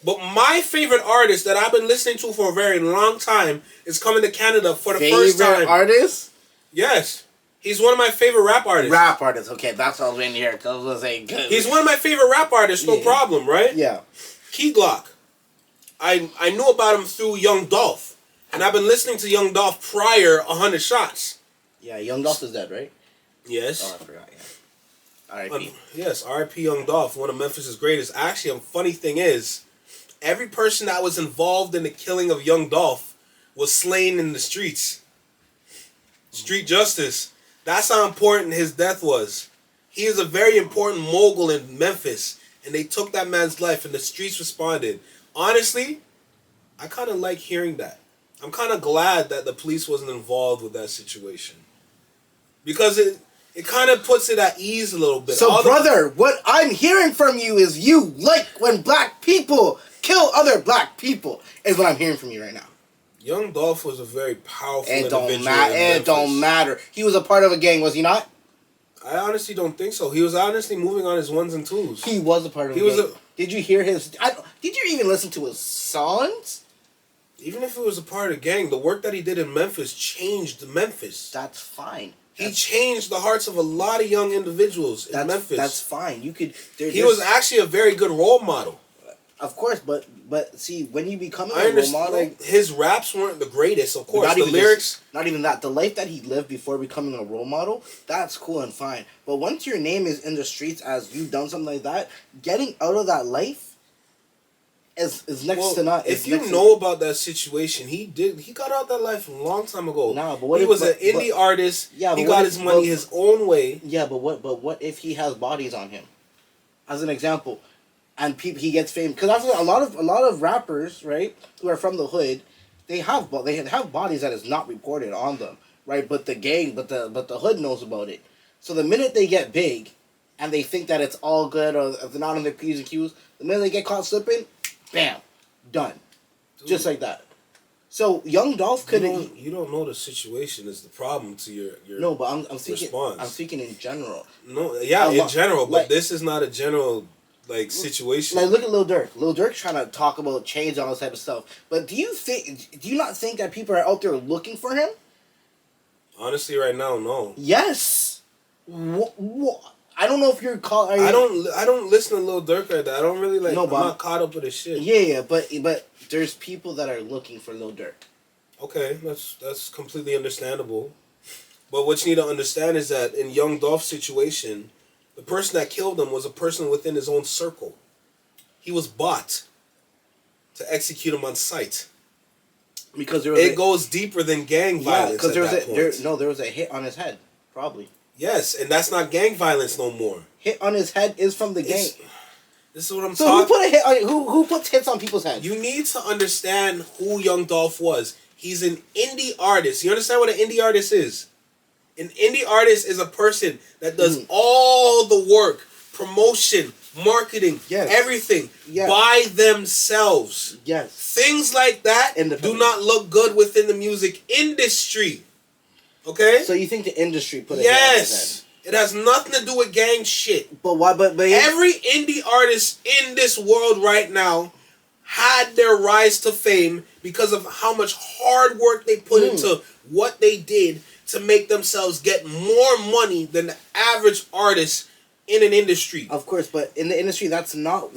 But my favorite artist that I've been listening to for a very long time is coming to Canada for the first time. Favorite artist? Yes. He's one of my favorite rap artists. Rap artist. Okay, that's what I was waiting to hear. Cause I was gonna say good. He's one of my favorite rap artists. No problem, right? Yeah. Key Glock. I knew about him through Young Dolph, and I've been listening to Young Dolph prior 100 Shots. Yeah, Young Dolph is dead, right? Yes. Oh, I forgot. Yeah. R.I.P. Yes, R.I.P. Young Dolph, one of Memphis' greatest. Actually, a funny thing is, every person that was involved in the killing of Young Dolph was slain in the streets. Street justice. That's how important his death was. He is a very important mogul in Memphis, and they took that man's life, and the streets responded. Honestly, I kind of like hearing that. I'm kind of glad that the police wasn't involved with that situation. Because it kind of puts it at ease a little bit. So, brother, what I'm hearing from you is you like when black people kill other black people, is what I'm hearing from you right now. Young Dolph was a very powerful individual. It don't matter. He was a part of a gang, was he not? I honestly don't think so. He was honestly moving on his ones and twos. He was a part of a gang. Did you hear his... did you even listen to his songs? Even if it was a part of a gang, the work that he did in Memphis changed Memphis. That's fine. He changed the hearts of a lot of young individuals in Memphis. That's fine. You could... He was actually a very good role model. Of course, but see, when you become a role model... Like, his raps weren't the greatest, of course. The lyrics... Not even that. The life that he lived before becoming a role model, that's cool and fine. But once your name is in the streets as you've done something like that, getting out of that life is next to not... If you know about that situation, he got out that life a long time ago. Nah, but what he was an indie artist. Yeah, he got his money his own way. Yeah, but what if he has bodies on him? As an example... And he gets fame because that's a lot of rappers, right, who are from the hood. They have bodies that is not reported on them, right? But the hood knows about it. So the minute they get big, and they think that it's all good, or if they're not on their P's and Q's, the minute they get caught slipping, bam, done, just like that. So Young Dolph couldn't. You don't know the situation is the problem to your no, but I'm speaking. Response. I'm speaking in general. No, yeah, in general, but this is not a general. Like situation. Like look at Lil Durk. Lil Durk's trying to talk about change and all this type of stuff. But do you not think that people are out there looking for him? Honestly, right now, no. Yes. I don't know if you're called. I don't listen to Lil Durk like that. I don't really like. No, I'm not caught up with his shit. Yeah, but there's people that are looking for Lil Durk. Okay, that's completely understandable. But what you need to understand is that in Young Dolph's situation, the person that killed him was a person within his own circle. He was bought to execute him on sight. Because it goes deeper than gang violence. Because there was a hit on his head, probably. Yes, and that's not gang violence no more. Hit on his head is from the gang. This is what I'm talking. So who put a hit on? Who puts hits on people's heads? You need to understand who Young Dolph was. He's an indie artist. You understand what an indie artist is? An indie artist is a person that does all the work, promotion, marketing, everything by themselves. Yes. Things like that do not look good within the music industry. Okay? So you think the industry put a hit on his head? It has nothing to do with gang shit. But why? But every indie artist in this world right now had their rise to fame because of how much hard work they put into what they did to make themselves get more money than the average artist in an industry. Of course, but in the industry, that's not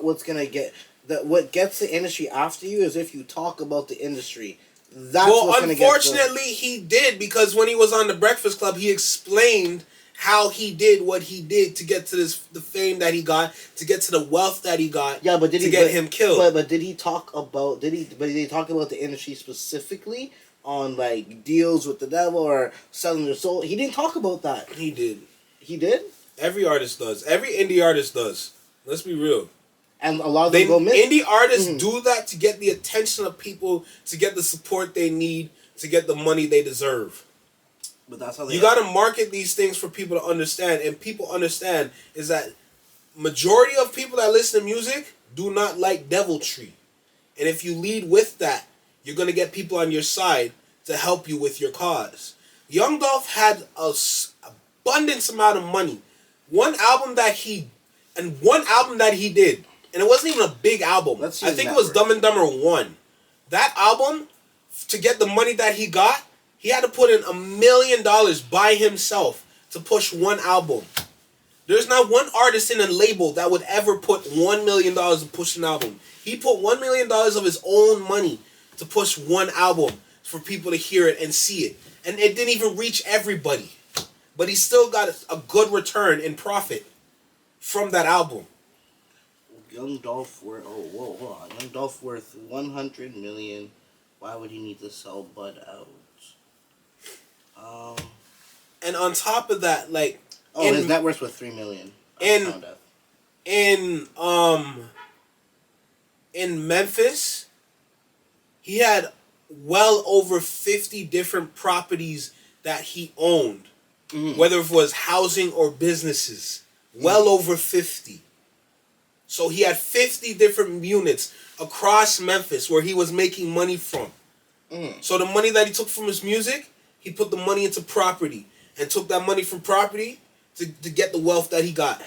what's gonna get. What gets the industry after you is if you talk about the industry. That's what's gonna get unfortunately, he did, because when he was on the Breakfast Club, he explained how he did what he did to get to the fame that he got, to get to the wealth that he got. Yeah, but did to he get him killed? But did he talk about? Did he talk about the industry specifically on like deals with the devil or selling their soul? He didn't talk about that. He did. He did. Every artist does. Every indie artist does. Let's be real. And a lot of them go missing. Indie artists do that to get the attention of people, to get the support they need, to get the money they deserve. But that's how they. You got to market these things for people to understand, and people understand is that majority of people that listen to music do not like deviltry, and if you lead with that, you're gonna get people on your side to help you with your cause. Young Dolph had a abundance amount of money. One album that he did, and it wasn't even a big album. I think it was Dumb and Dumber 1. That album, to get the money that he got, he had to put in $1 million by himself to push one album. There's not one artist in a label that would ever put $1 million to push an album. He put $1 million of his own money to push one album for people to hear it and see it. And it didn't even reach everybody. But he still got a good return in profit from that album. Young Dolph worth hold on. Young Dolph worth $100 million. Why would he need to sell Bud out? And on top of that, like, his net worth was $3 million. In Memphis, he had well over 50 different properties that he owned, whether it was housing or businesses. Well over 50. So he had 50 different units across Memphis where he was making money from. So the money that he took from his music, he put the money into property and took that money from property to get the wealth that he got.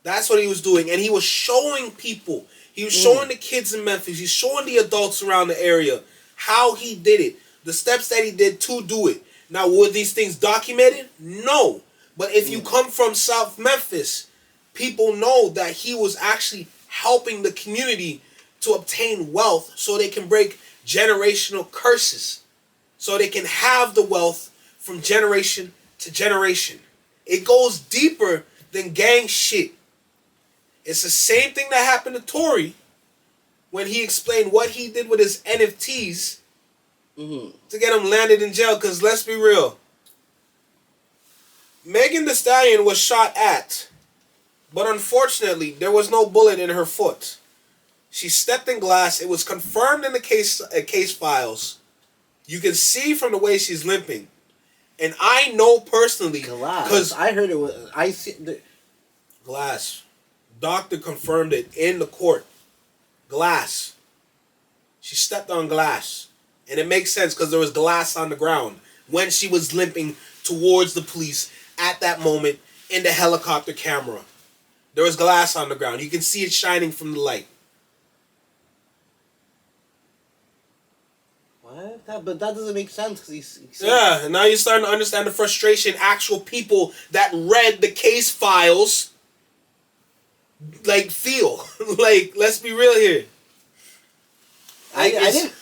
That's what he was doing. And he was showing people. He was showing the kids in Memphis. He's showing the adults around the area how he did it. The steps that he did to do it. Now, were these things documented? No. But if you come from South Memphis, people know that he was actually helping the community to obtain wealth so they can break generational curses. So they can have the wealth from generation to generation. It goes deeper than gang shit. It's the same thing that happened to Tory when he explained what he did with his NFTs to get him landed in jail. Because let's be real, Megan Thee Stallion was shot at, but unfortunately there was no bullet in her foot. She stepped in glass. It was confirmed in the case files. You can see from the way she's limping. And I know personally, because I heard it was. I see the glass. Doctor confirmed it in the court. Glass. She stepped on glass, and it makes sense because there was glass on the ground when she was limping towards the police at that moment in the helicopter camera. There was glass on the ground. You can see it shining from the light. What? But that doesn't make sense because he's yeah, and now you're starting to understand the frustration actual people that read the case files like feel. Like, let's be real here. I didn't.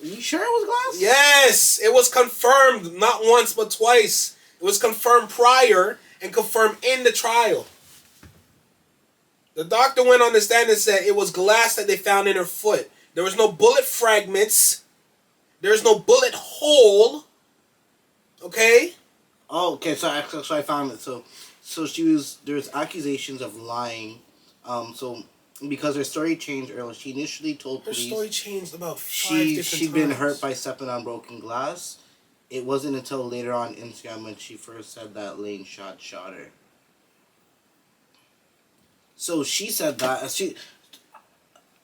Are you sure it was glass? Yes, it was confirmed not once but twice. It was confirmed prior and confirmed in the trial. The doctor went on the stand and said it was glass that they found in her foot. There was no bullet fragments. There's no bullet hole. Okay? Oh, okay. So I found it. So there's accusations of lying. So because her story changed earlier, she initially told police. Her story changed about 5 different times. She'd been hurt by stepping on broken glass. It wasn't until later on Instagram when she first said that Lane shot her. So she said that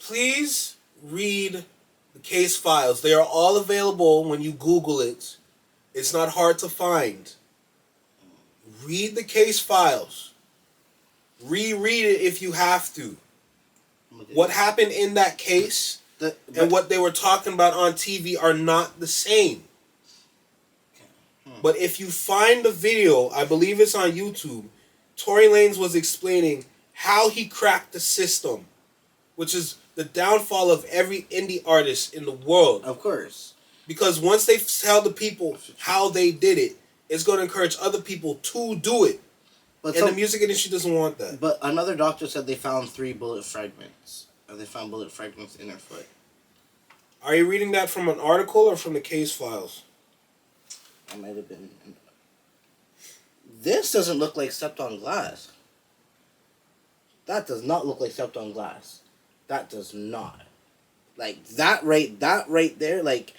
Please read the case files. They are all available when you Google it. It's not hard to find. Read the case files. Reread it if you have to. What happened in that case and what they were talking about on TV are not the same. But if you find the video, I believe it's on YouTube, Tory Lanez was explaining how he cracked the system, which is the downfall of every indie artist in the world. Of course. Because once they tell the people how they did it, it's going to encourage other people to do it. But and the music industry doesn't want that. But another doctor said they found 3 bullet fragments. They found bullet fragments in her foot. Are you reading that from an article or from the case files? I might have been. This doesn't look like stepped on glass. That does not look like stepped on glass. That does not. Like that right there, like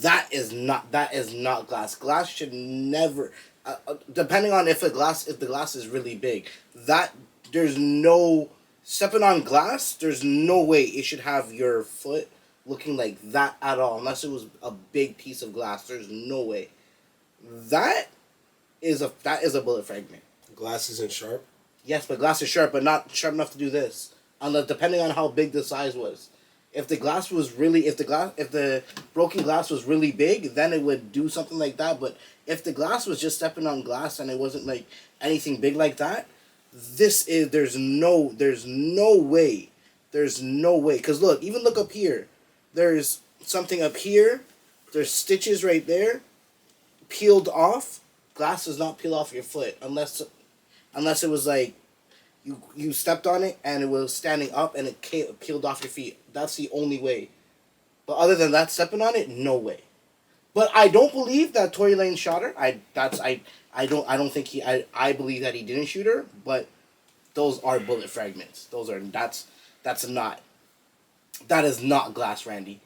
that is not glass. Glass should never, depending on if the glass is really big. That there's no stepping on glass. There's no way it should have your foot looking like that at all, unless it was a big piece of glass. There's no way. That is a bullet fragment. Glass isn't sharp. Yes, but glass is sharp, but not sharp enough to do this. Unless, depending on how big the size was. If the broken glass was really big, then it would do something like that. But if the glass was just stepping on glass and it wasn't like anything big like that, there's no way. There's no way. Because look up here. There's something up here. There's stitches right there. Peeled off. Glass does not peel off your foot unless it was like you stepped on it and it was standing up and it peeled off your feet. That's the only way. But other than that, stepping on it, no way. But I don't believe that Tory Lane shot her. I believe that he didn't shoot her, but those are bullet fragments. That is not glass, Randy.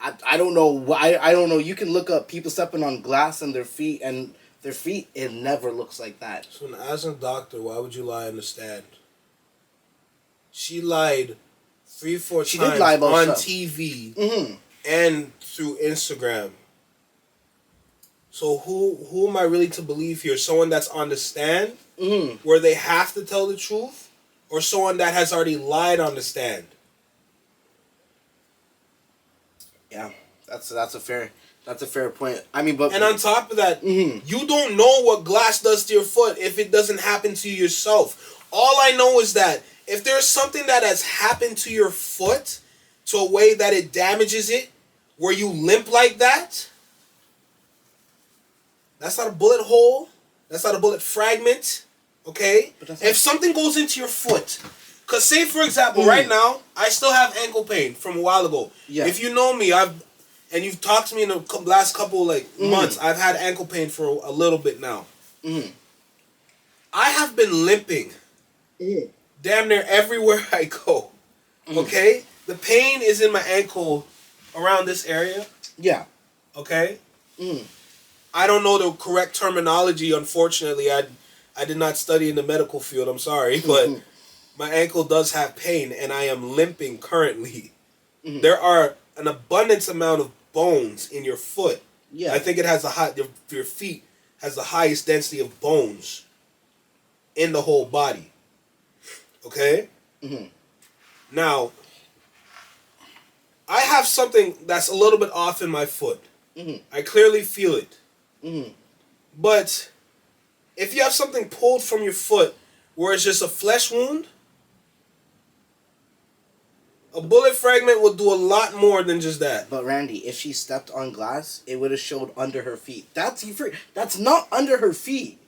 I don't know why. I don't know. You can look up people stepping on glass and their feet, it never looks like that. So as a doctor, why would you lie on the stand? She lied 3-4 times on TV and through Instagram. So who am I really to believe here? Someone that's on the stand where they have to tell the truth, or someone that has already lied on the stand? Yeah, that's a fair point. I mean, but and on top of that, you don't know what glass does to your foot if it doesn't happen to you yourself. All I know is that if there's something that has happened to your foot to a way that it damages it, where you limp like that, that's not a bullet hole. That's not a bullet fragment. Okay? If something goes into your foot, because say for example, right now, I still have ankle pain from a while ago. Yeah. If you know me, and you've talked to me in the last couple months, I've had ankle pain for a little bit now. I have been limping damn near everywhere I go. Okay? The pain is in my ankle around this area. Yeah. Okay? I don't know the correct terminology, unfortunately. I did not study in the medical field, I'm sorry, but my ankle does have pain and I am limping currently. There are an abundance amount of bones in your foot. Yeah. I think it has your feet has the highest density of bones in the whole body. Okay? Now, I have something that's a little bit off in my foot. I clearly feel it. But if you have something pulled from your foot where it's just a flesh wound, a bullet fragment will do a lot more than just that. But Randy, if she stepped on glass, it would have showed under her feet. That's not under her feet.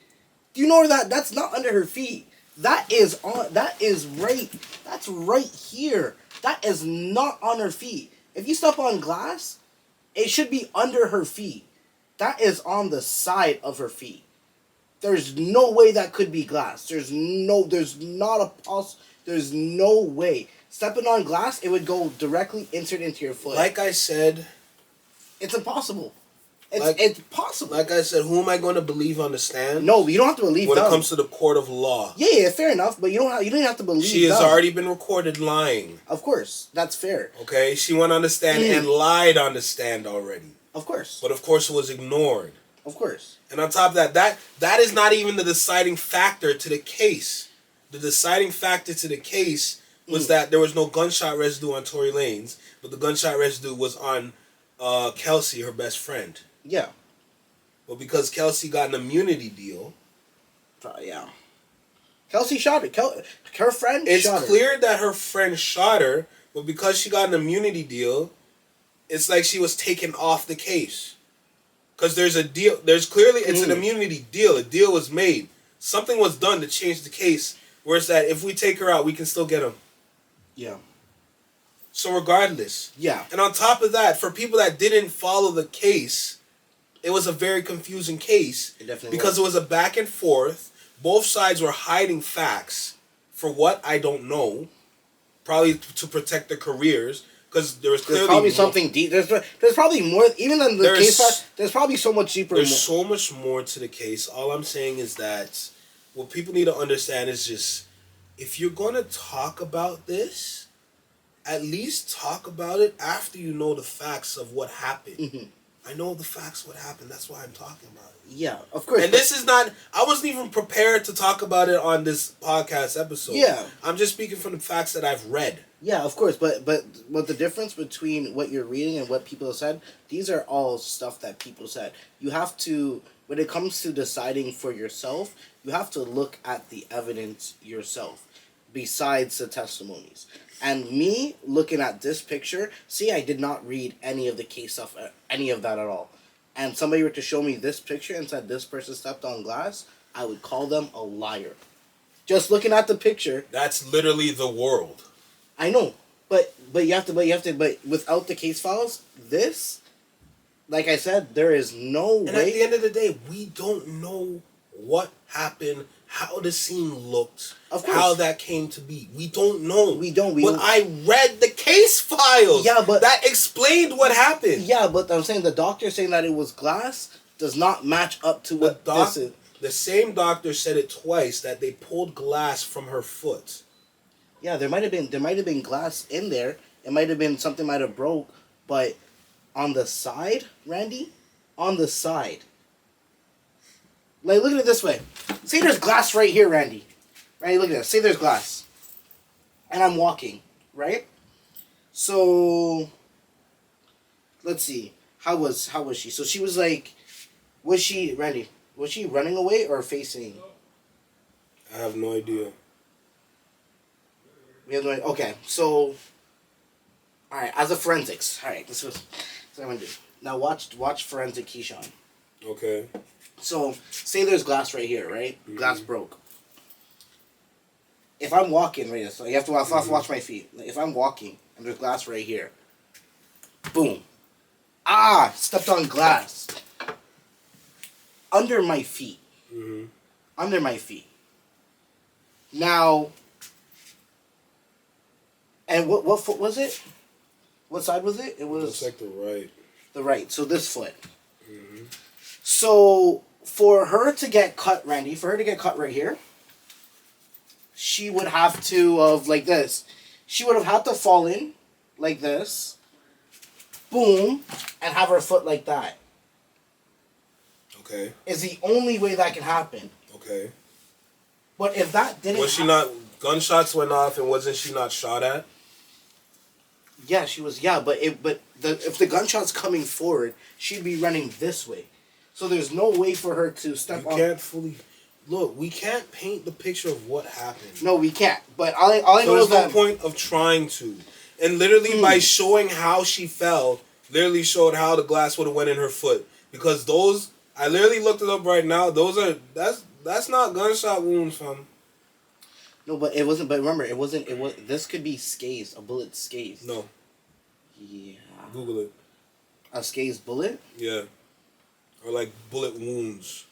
Do you know that? That's not under her feet. That's right here. That is not on her feet. If you step on glass, it should be under her feet. That is on the side of her feet. There's no way that could be glass. There's no way. Stepping on glass, it would go directly insert into your foot. Like I said, it's impossible. It's possible. Like I said, who am I going to believe on the stand? No, you don't have to believe when it comes to the court of law. Yeah, fair enough. But you don't have to believe. She has already been recorded lying. Of course, that's fair. Okay, she went on the stand and lied on the stand already. Of course. But of course, it was ignored. Of course. And on top of that is not even the deciding factor to the case. The deciding factor to the case was that there was no gunshot residue on Tory Lanez, but the gunshot residue was on Kelsey, her best friend. Yeah. But because Kelsey got an immunity deal. Yeah. Kelsey shot her. Her friend shot her. It's clear that her friend shot her, but because she got an immunity deal, it's like she was taken off the case. Because there's a deal. There's clearly, it's an immunity deal. A deal was made. Something was done to change the case where it's that if we take her out, we can still get him. Yeah. So regardless. Yeah. And on top of that, for people that didn't follow the case, it was a very confusing case. It definitely because it was a back and forth. Both sides were hiding facts. For what? I don't know. Probably to protect their careers. Because there was clearly... There's probably something deep. There's probably more... Even in the case file, there's probably so much deeper. There's so much more to the case. All I'm saying is that what people need to understand is just... If you're going to talk about this, at least talk about it after you know the facts of what happened. Mm-hmm. I know the facts what happened. That's why I'm talking about it. Yeah, of course. And this is not... I wasn't even prepared to talk about it on this podcast episode. Yeah. I'm just speaking from the facts that I've read. Yeah, of course. But the difference between what you're reading and what people have said, these are all stuff that people said. You have to... When it comes to deciding for yourself, you have to look at the evidence yourself, besides the testimonies. And me looking at this picture, see, I did not read any of the case stuff, any of that at all. And somebody were to show me this picture and said this person stepped on glass, I would call them a liar. Just looking at the picture. That's literally the world. I know, but without the case files, this, like I said, there is no way. And at the end of the day, we don't know what happened, how the scene looked, how that came to be. We don't know. But I read the case files. Yeah, but that explained what happened. Yeah, but I'm saying the doctor saying that it was glass does not match up to what this is. The same doctor said it twice that they pulled glass from her foot. Yeah, there might have been glass in there. It might have been something might have broke, but on the side, Randy, on the side. Like, look at it this way. Say there's glass right here, Randy. Randy, look at this. Say there's glass. And I'm walking, right? So, let's see. How was she? So she was like, Randy, was she running away or facing? I have no idea. We have no idea. Okay, so, alright, as a forensics. Alright, this is what I'm going to do. Now watch forensic Kasean. Okay. So, say there's glass right here, right? Mm-hmm. Glass broke. If I'm walking right now, so you have to watch my feet. If I'm walking and there's glass right here, boom. Ah, stepped on glass. Under my feet. Mm-hmm. Under my feet. Now, and what foot was it? What side was it? It was... Looks like the right. The right, so this foot. Mm-hmm. So, for her to get cut, Randy, for her to get cut right here, she would have to, like this. She would have had to fall in, like this, boom, and have her foot like that. Okay. Is the only way that can happen. Okay. But if that didn't Was she not, gunshots went off and wasn't she not shot at? Yeah, she was, yeah, but if the gunshot's coming forward, she'd be running this way. So there's no way for her to step on. You can't fully... Look, we can't paint the picture of what happened. No, we can't. But all I know is that... There's no point of trying to. And literally by showing how she fell, literally showed how the glass would have went in her foot. Because those... I literally looked it up right now. Those are... That's not gunshot wounds, fam. No, but it wasn't... But remember, it wasn't... This could be scathed. A bullet scathed. No. Yeah. Google it. A scathed bullet? Yeah. Or like bullet wounds.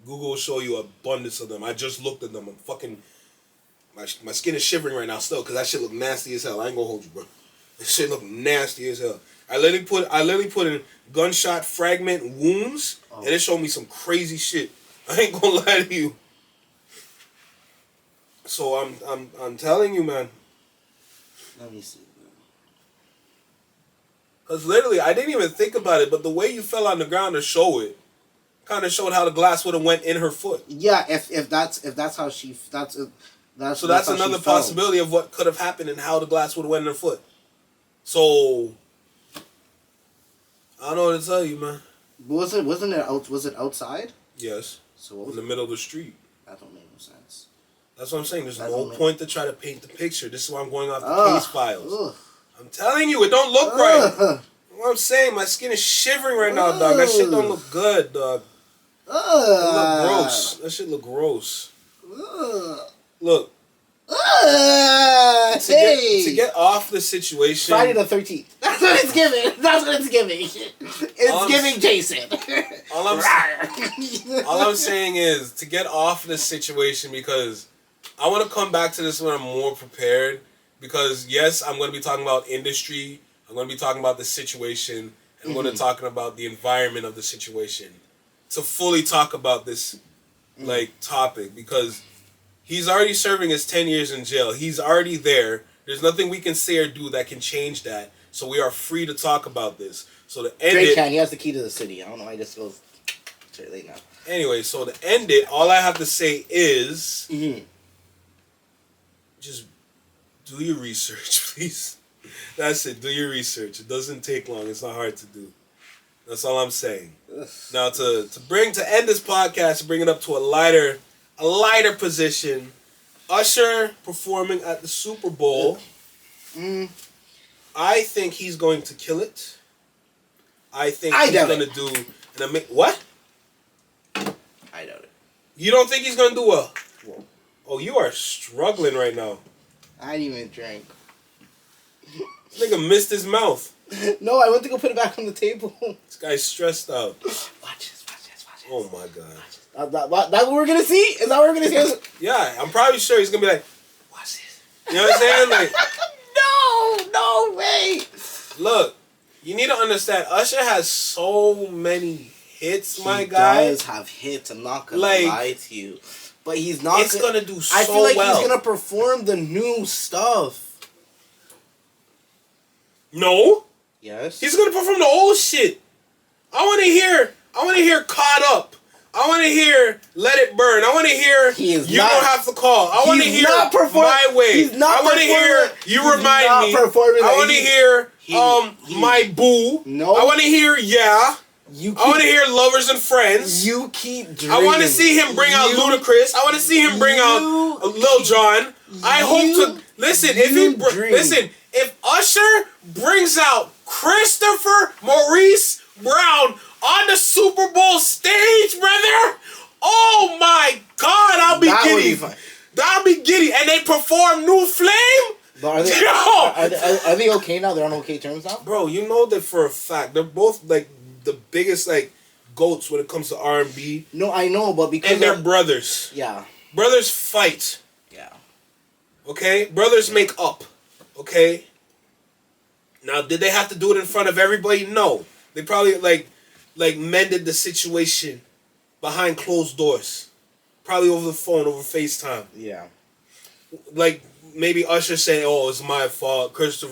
Google will show you abundance of them. I just looked at them. I'm fucking... My skin is shivering right now still because that shit look nasty as hell. I ain't gonna hold you, bro. This shit look nasty as hell. I literally put in gunshot fragment wounds and it showed me some crazy shit. I ain't gonna lie to you. So I'm telling you, man. Let me see. Because literally, I didn't even think about it, but the way you fell on the ground to show it, kind of showed how the glass would have went in her foot. Yeah, if that's how she that's another possibility of what could have happened and how the glass would have went in her foot. So I don't know what to tell you, man. Was it outside? Yes. So what was in the middle of the street. That don't make no sense. That's what I'm saying. There's no point to try to paint the picture. This is why I'm going off the case files. I'm telling you, it don't look right. What I'm saying, my skin is shivering right now, dog. That shit don't look good, dog. It look gross. That shit look gross. Look. To get off the situation. Friday the 13th. That's what it's giving. That's what it's giving. It's giving Jason. All I'm saying is to get off the situation, because I want to come back to this when I'm more prepared. Because yes, I'm going to be talking about industry. I'm going to be talking about the situation. And I'm going to be talking about the environment of the situation. To fully talk about this topic, because he's already serving his 10 years in jail. He's already there. There's nothing we can say or do that can change that. So we are free to talk about this. So to end Drake it, he has the key to the city. I don't know why he just goes straight late now. Anyway, so to end it, all I have to say is just do your research, please. That's it. Do your research. It doesn't take long. It's not hard to do. That's all I'm saying. Now to end this podcast, bring it up to a lighter position. Usher performing at the Super Bowl. I think he's going to kill it. I think he's going to do what? I doubt it. You don't think he's going to do well? Whoa. Oh, you are struggling right now. I didn't even drink. Nigga missed his mouth. No, I went to go put it back on the table. This guy's stressed out. Watch this. Oh my god. That's what we're gonna see? Is that what we're gonna see? Yeah, I'm probably sure he's gonna be like, watch this. You know what I'm saying? Like, no way. Look, you need to understand, Usher has so many hits, my guy. He does have hits, I'm not gonna lie to you. But he's not gonna do so well. I feel like he's gonna perform the new stuff. No. Yes. He's gonna perform the old shit. I wanna hear Caught Up. I want to hear Let It Burn. I want to hear You Don't Have to Call. I want to hear My Way. I want to hear You Remind Me. I want to hear My Boo. No. I want to hear Yeah. I want to hear Lovers and Friends. You keep dreaming. I want to see him bring out Ludacris. I want to see him bring out Lil Jon. I hope to listen. If Usher brings out Christopher Maurice Brown on the Super Bowl stage, brother, oh my God, I'll be giddy. I'll be giddy. And they perform New Flame. But are they okay now? They're on okay terms now? Bro, you know that for a fact. They're both like the biggest goats when it comes to R&B. No, I know, but because... And they're brothers. Yeah. Brothers fight. Yeah. Okay? Brothers make up. Okay? Now, did they have to do it in front of everybody? No. They probably, mended the situation behind closed doors. Probably over the phone, over FaceTime. Yeah. Maybe Usher saying, oh, it's my fault. Chris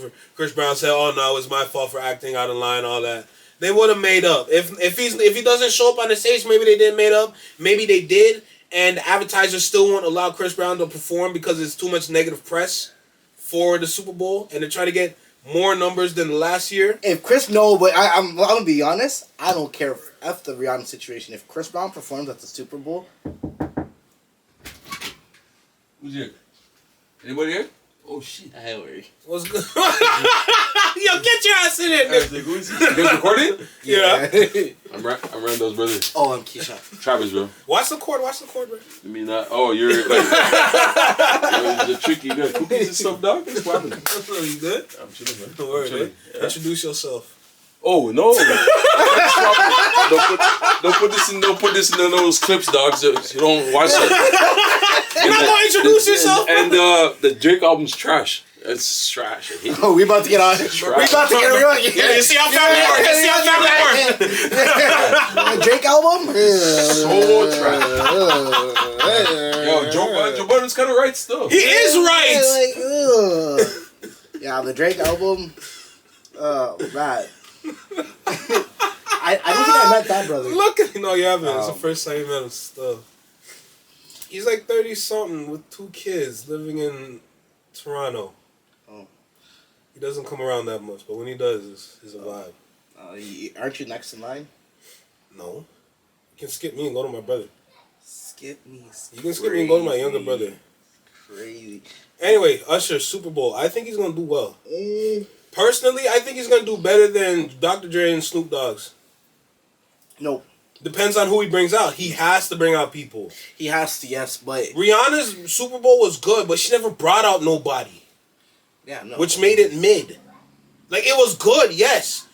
Brown said, oh, no, it's my fault for acting out of line, all that. They would have made up. If he doesn't show up on the stage, maybe they didn't made up. Maybe they did, and advertisers still won't allow Chris Brown to perform because it's too much negative press for the Super Bowl, and they're trying to get more numbers than last year. If Chris, no, but I'm gonna be honest. I don't care F the Rihanna situation. If Chris Brown performs at the Super Bowl, who's here? Anybody here? Oh shit! I worry. What's good? Yo, get your ass in there. Who is he? You guys recording? Yeah. I'm Randall's brother. Oh, I'm Keisha. Travis, bro. Watch the cord, bro. I mean, you're the tricky. You got cookies and stuff, dog? What's happening? You good? I'm chilling, man. Don't worry, man. Yeah. Introduce yourself. Oh no! Don't put this in those clips, dog. So you don't watch it. You're not gonna introduce yourself. And the Drake album's trash. It's trash. I hate it. Oh, we about to get on. We about to get. Yeah, you see how family works. Drake album. So trash. Yo, Joe Budden's kind of right still. He is right. Yeah, the Drake album. Right. I don't think I met that brother. Look at no, you haven't. It's the first time you met him. Stuff. He's 30-something with 2 kids living in Toronto. Oh. He doesn't come around that much, but when he does, it's a vibe. Aren't you next in line? No. You can skip me and go to my brother. Skip me. You can skip me and go to my younger brother. Crazy. Anyway, Usher, Super Bowl. I think he's going to do well. Personally, I think he's gonna do better than Dr. Dre and Snoop Dogg's. Nope. Depends on who he brings out. He has to bring out people. He has to, yes, but Rihanna's Super Bowl was good, but she never brought out nobody. yeah, no. Which made it mid. Like, it was good, yes.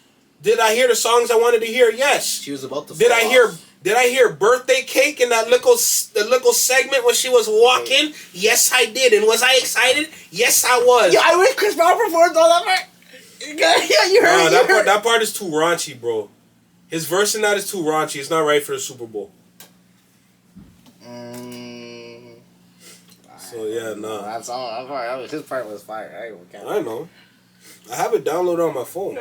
Did I hear the songs I wanted to hear? Yes. She was about to. Did I hear Birthday Cake in that little segment when she was walking? Yes, I did. And was I excited? Yes, I was. Yeah, I wish Chris Brown performed all that part. Yeah, you heard it. That part is too raunchy, bro. His verse in that is too raunchy. It's not right for the Super Bowl. So yeah, nah. That's all. His part was fire. I know. I have it downloaded on my phone.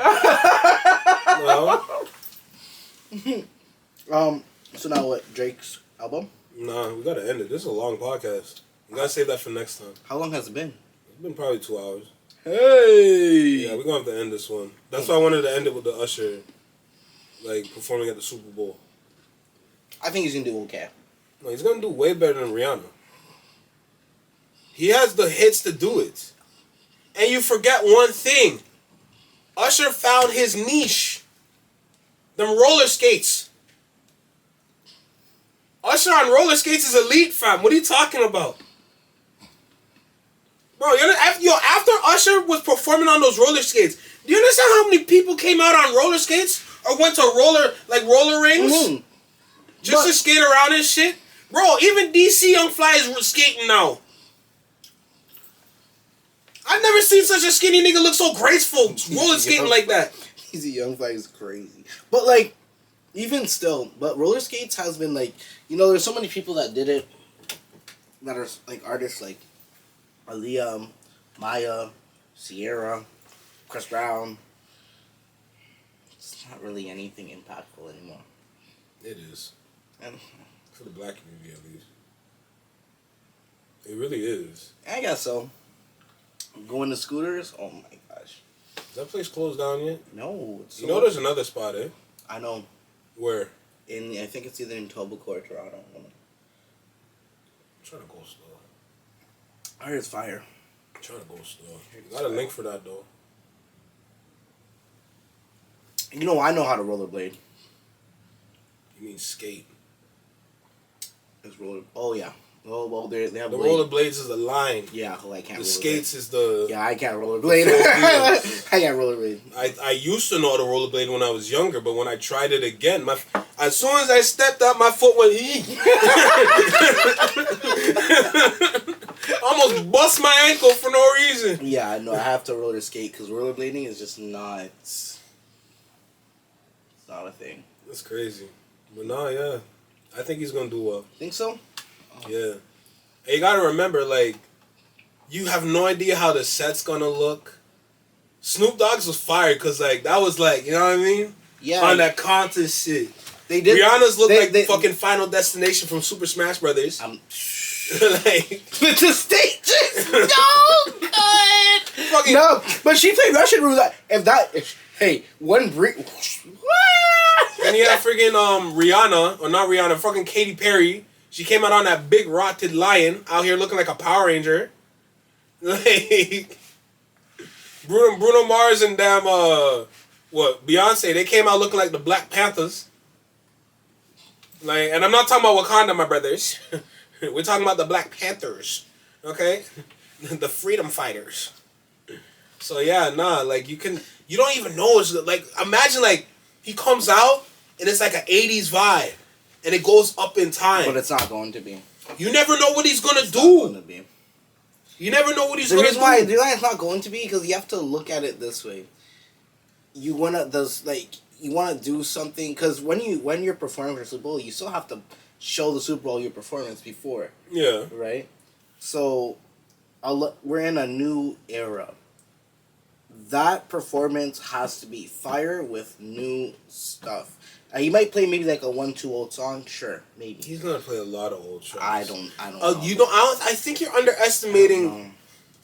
So now what? Drake's album? Nah, we gotta end it. This is a long podcast. We gotta save that for next time. How long has it been? It's been probably 2 hours. Hey. Yeah, we're gonna have to end this one. That's why I wanted to end it with the Usher, like, performing at the Super Bowl. I think he's gonna do okay. No, he's gonna do way better than Rihanna. He has the hits to do it. And you forget one thing. Usher found his niche. Them roller skates. Usher on roller skates is elite, fam. What are you talking about? Bro, after Usher was performing on those roller skates, do you understand how many people came out on roller skates? Or went to roller rings? Mm-hmm. Just to skate around and shit? Bro, even DC Young Fly is skating now. I've never seen such a skinny nigga look so graceful roller skating like that. He's a young flag is crazy. But like, even still, but roller skates has been like, there's so many people that did it that are like artists like Aaliyah, Maya, Sierra, Chris Brown. It's not really anything impactful anymore. It is. And for the black community, at least. It really is. I guess so. Going to Scooters? Oh my gosh. Is that place closed down yet? No. You know there's another spot, eh? I know. Where? I think it's either in Tobago or Toronto. I'm trying to go slow. I heard it's fire. I'm trying to go slow. Got a link for that, though. I know how to rollerblade. You mean skate? It's roller. Oh, yeah. Oh, well, they have the blade. rollerblades is the line. Yeah, I can't. The skates is the. Yeah, I can't rollerblade. I can't rollerblade. I used to know how to rollerblade when I was younger, but when I tried it again, as soon as I stepped out, my foot went. Almost bust my ankle for no reason. Yeah, I know. I have to roller skate because rollerblading is just not. It's not a thing. That's crazy, but no, yeah, I think he's gonna do well. Think so? Yeah. Hey, you gotta remember, like, you have no idea how the set's gonna look. Snoop Dogg's was fire, because, like, that was, like, you know what I mean? Yeah. On that contest shit. They did. Rihanna's looked like fucking Final Destination from Super Smash Brothers. Like, with the stages. No, good. Fucking no, but she played Russian roulette. Hey, one And you have friggin' Rihanna, or not Rihanna, fucking Katy Perry. She came out on that big rotted lion out here looking like a Power Ranger. Like Bruno Mars and damn Beyonce, they came out looking like the Black Panthers. Like, and I'm not talking about Wakanda, my brothers. We're talking about the Black Panthers. Okay? The freedom fighters. So yeah, nah, like you don't even know it's like, imagine like he comes out and it's like an 80s vibe. And it goes up in time. But it's not going to be. You never know what he's gonna do. Not going to be. You never know what he's The gonna reason do. why it's not going to be because you have to look at it this way. You wanna do something because when you're performing for Super Bowl, you still have to show the Super Bowl your performance before. Yeah. Right. So, we're in a new era. That performance has to be fire with new stuff. He might play maybe like a 1-2 old song, sure, maybe. He's gonna play a lot of old tracks. I don't know. I think you're underestimating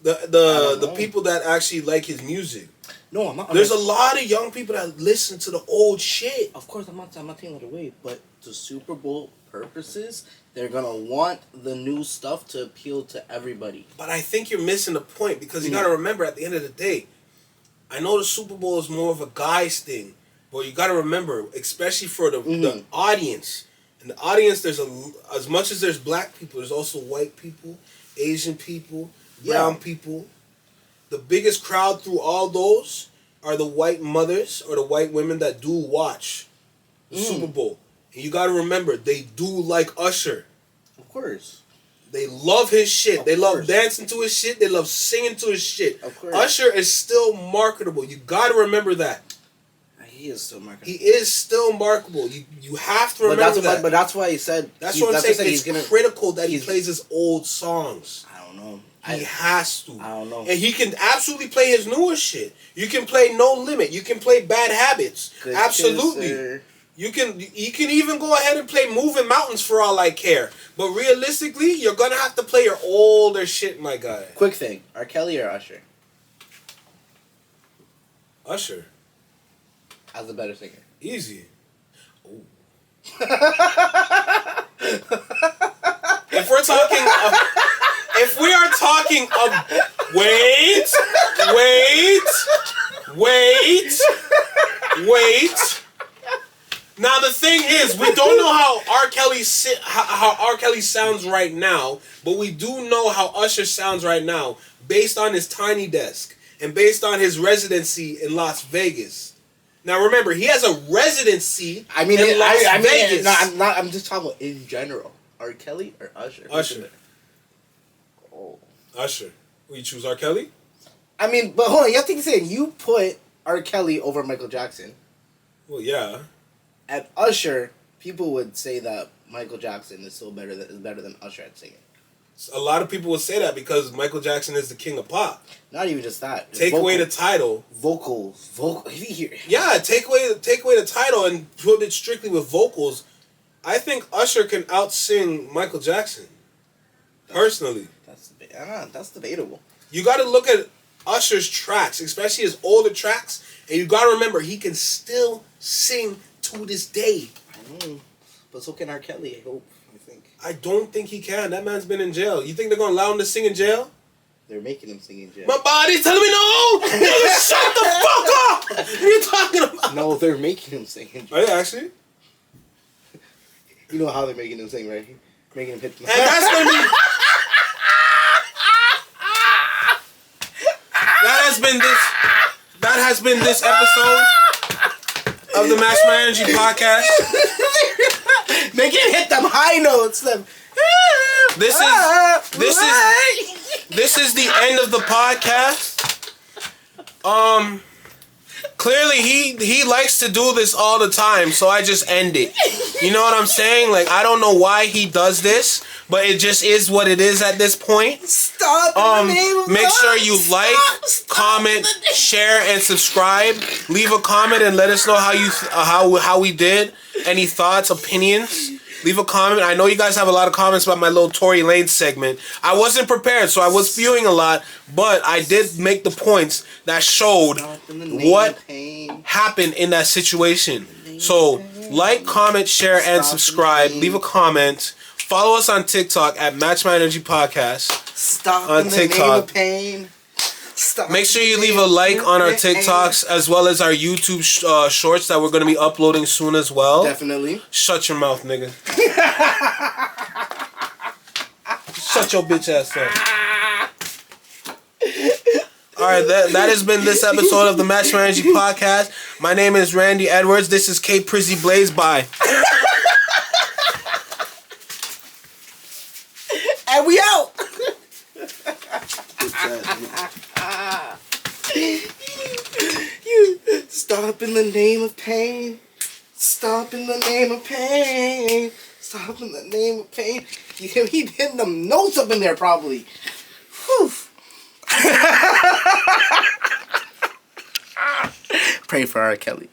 the people that actually like his music. No, I'm not. There's a lot of young people that listen to the old shit. Of course, I'm not taking it away, but to Super Bowl purposes, they're gonna want the new stuff to appeal to everybody. But I think you're missing the point because you gotta remember at the end of the day, I know the Super Bowl is more of a guy's thing, but you got to remember, especially for the audience. In the audience, there's as much as there's black people, there's also white people, Asian people, brown people. The biggest crowd through all those are the white mothers or the white women that do watch the Super Bowl. And you got to remember, they do like Usher. Of course. They love his shit. Of they course. love dancing to his shit. They love singing to his shit. Of course. Usher is still marketable. You got to remember that. He is still marketable. He is still marketable. You have to remember that. But that's why he said... That's what I'm saying. It's critical that he plays his old songs. I don't know. He has to. I don't know. And he can absolutely play his newest shit. You can play No Limit. You can play Bad Habits. Good Absolutely. Kisser. You can even go ahead and play Moving Mountains for all I care. But realistically, you're gonna have to play your older shit, my guy. Quick thing. R. Kelly or Usher? Usher. As the better singer. Easy. Ooh. If we're talking... if we are talking... Wait. Now the thing is, we don't know how R. Kelly sounds right now, but we do know how Usher sounds right now, based on his tiny desk and based on his residency in Las Vegas. Now remember, he has a residency in Las Vegas. I'm just talking about in general. R. Kelly or Usher? Usher. Oh. Usher. Will you choose R. Kelly? I mean, but hold on. You have to say you put R. Kelly over Michael Jackson. Well, yeah. At Usher, people would say that Michael Jackson is better than Usher at singing. A lot of people will say that because Michael Jackson is the king of pop. Not even just that. Take away the title. Vocals. Yeah, take away the title and put it strictly with vocals. I think Usher can out-sing Michael Jackson. Personally. That's debatable. You got to look at Usher's tracks, especially his older tracks, and you got to remember he can still sing to this day. I know. But so can R. Kelly, I hope. I don't think he can. That man's been in jail. You think they're going to allow him to sing in jail? They're making him sing in jail. My body's telling me no! Nigga, shut the fuck up! What are you talking about? No, they're making him sing in jail. Are they actually? You know how they're making him sing, right? Making him hit the... And that's going to be... That has been this episode of the Match My Energy podcast. Making him hit them high notes. This is the end of the podcast. Clearly he likes to do this all the time, so I just end it. You know what I'm saying? Like, I don't know why he does this, but it just is what it is at this point. Stop. Make sure you like, comment, share, and subscribe. Leave a comment and let us know how we did. Any thoughts, opinions? Leave a comment. I know you guys have a lot of comments about my little Tory Lanez segment. I wasn't prepared, so I was spewing a lot, but I did make the points that showed what happened in that situation. So, like, comment, share, and subscribe. Leave a comment. Follow us on TikTok at Match My Energy Podcast. Stop on in the TikTok. name of pain. Stop. Make sure you leave a like on our TikToks as well as our YouTube shorts that we're going to be uploading soon as well. Definitely. Shut your mouth, nigga. Shut your bitch ass up. Alright, that has been this episode of the Match My Energy Podcast. My name is Randy Edwards. This is KPRIZY BLAZE. Bye. And we out. You stop in the name of pain. Stop in the name of pain. Stop in the name of pain. He hitting them notes up in there probably. Whew. Pray for R. Kelly.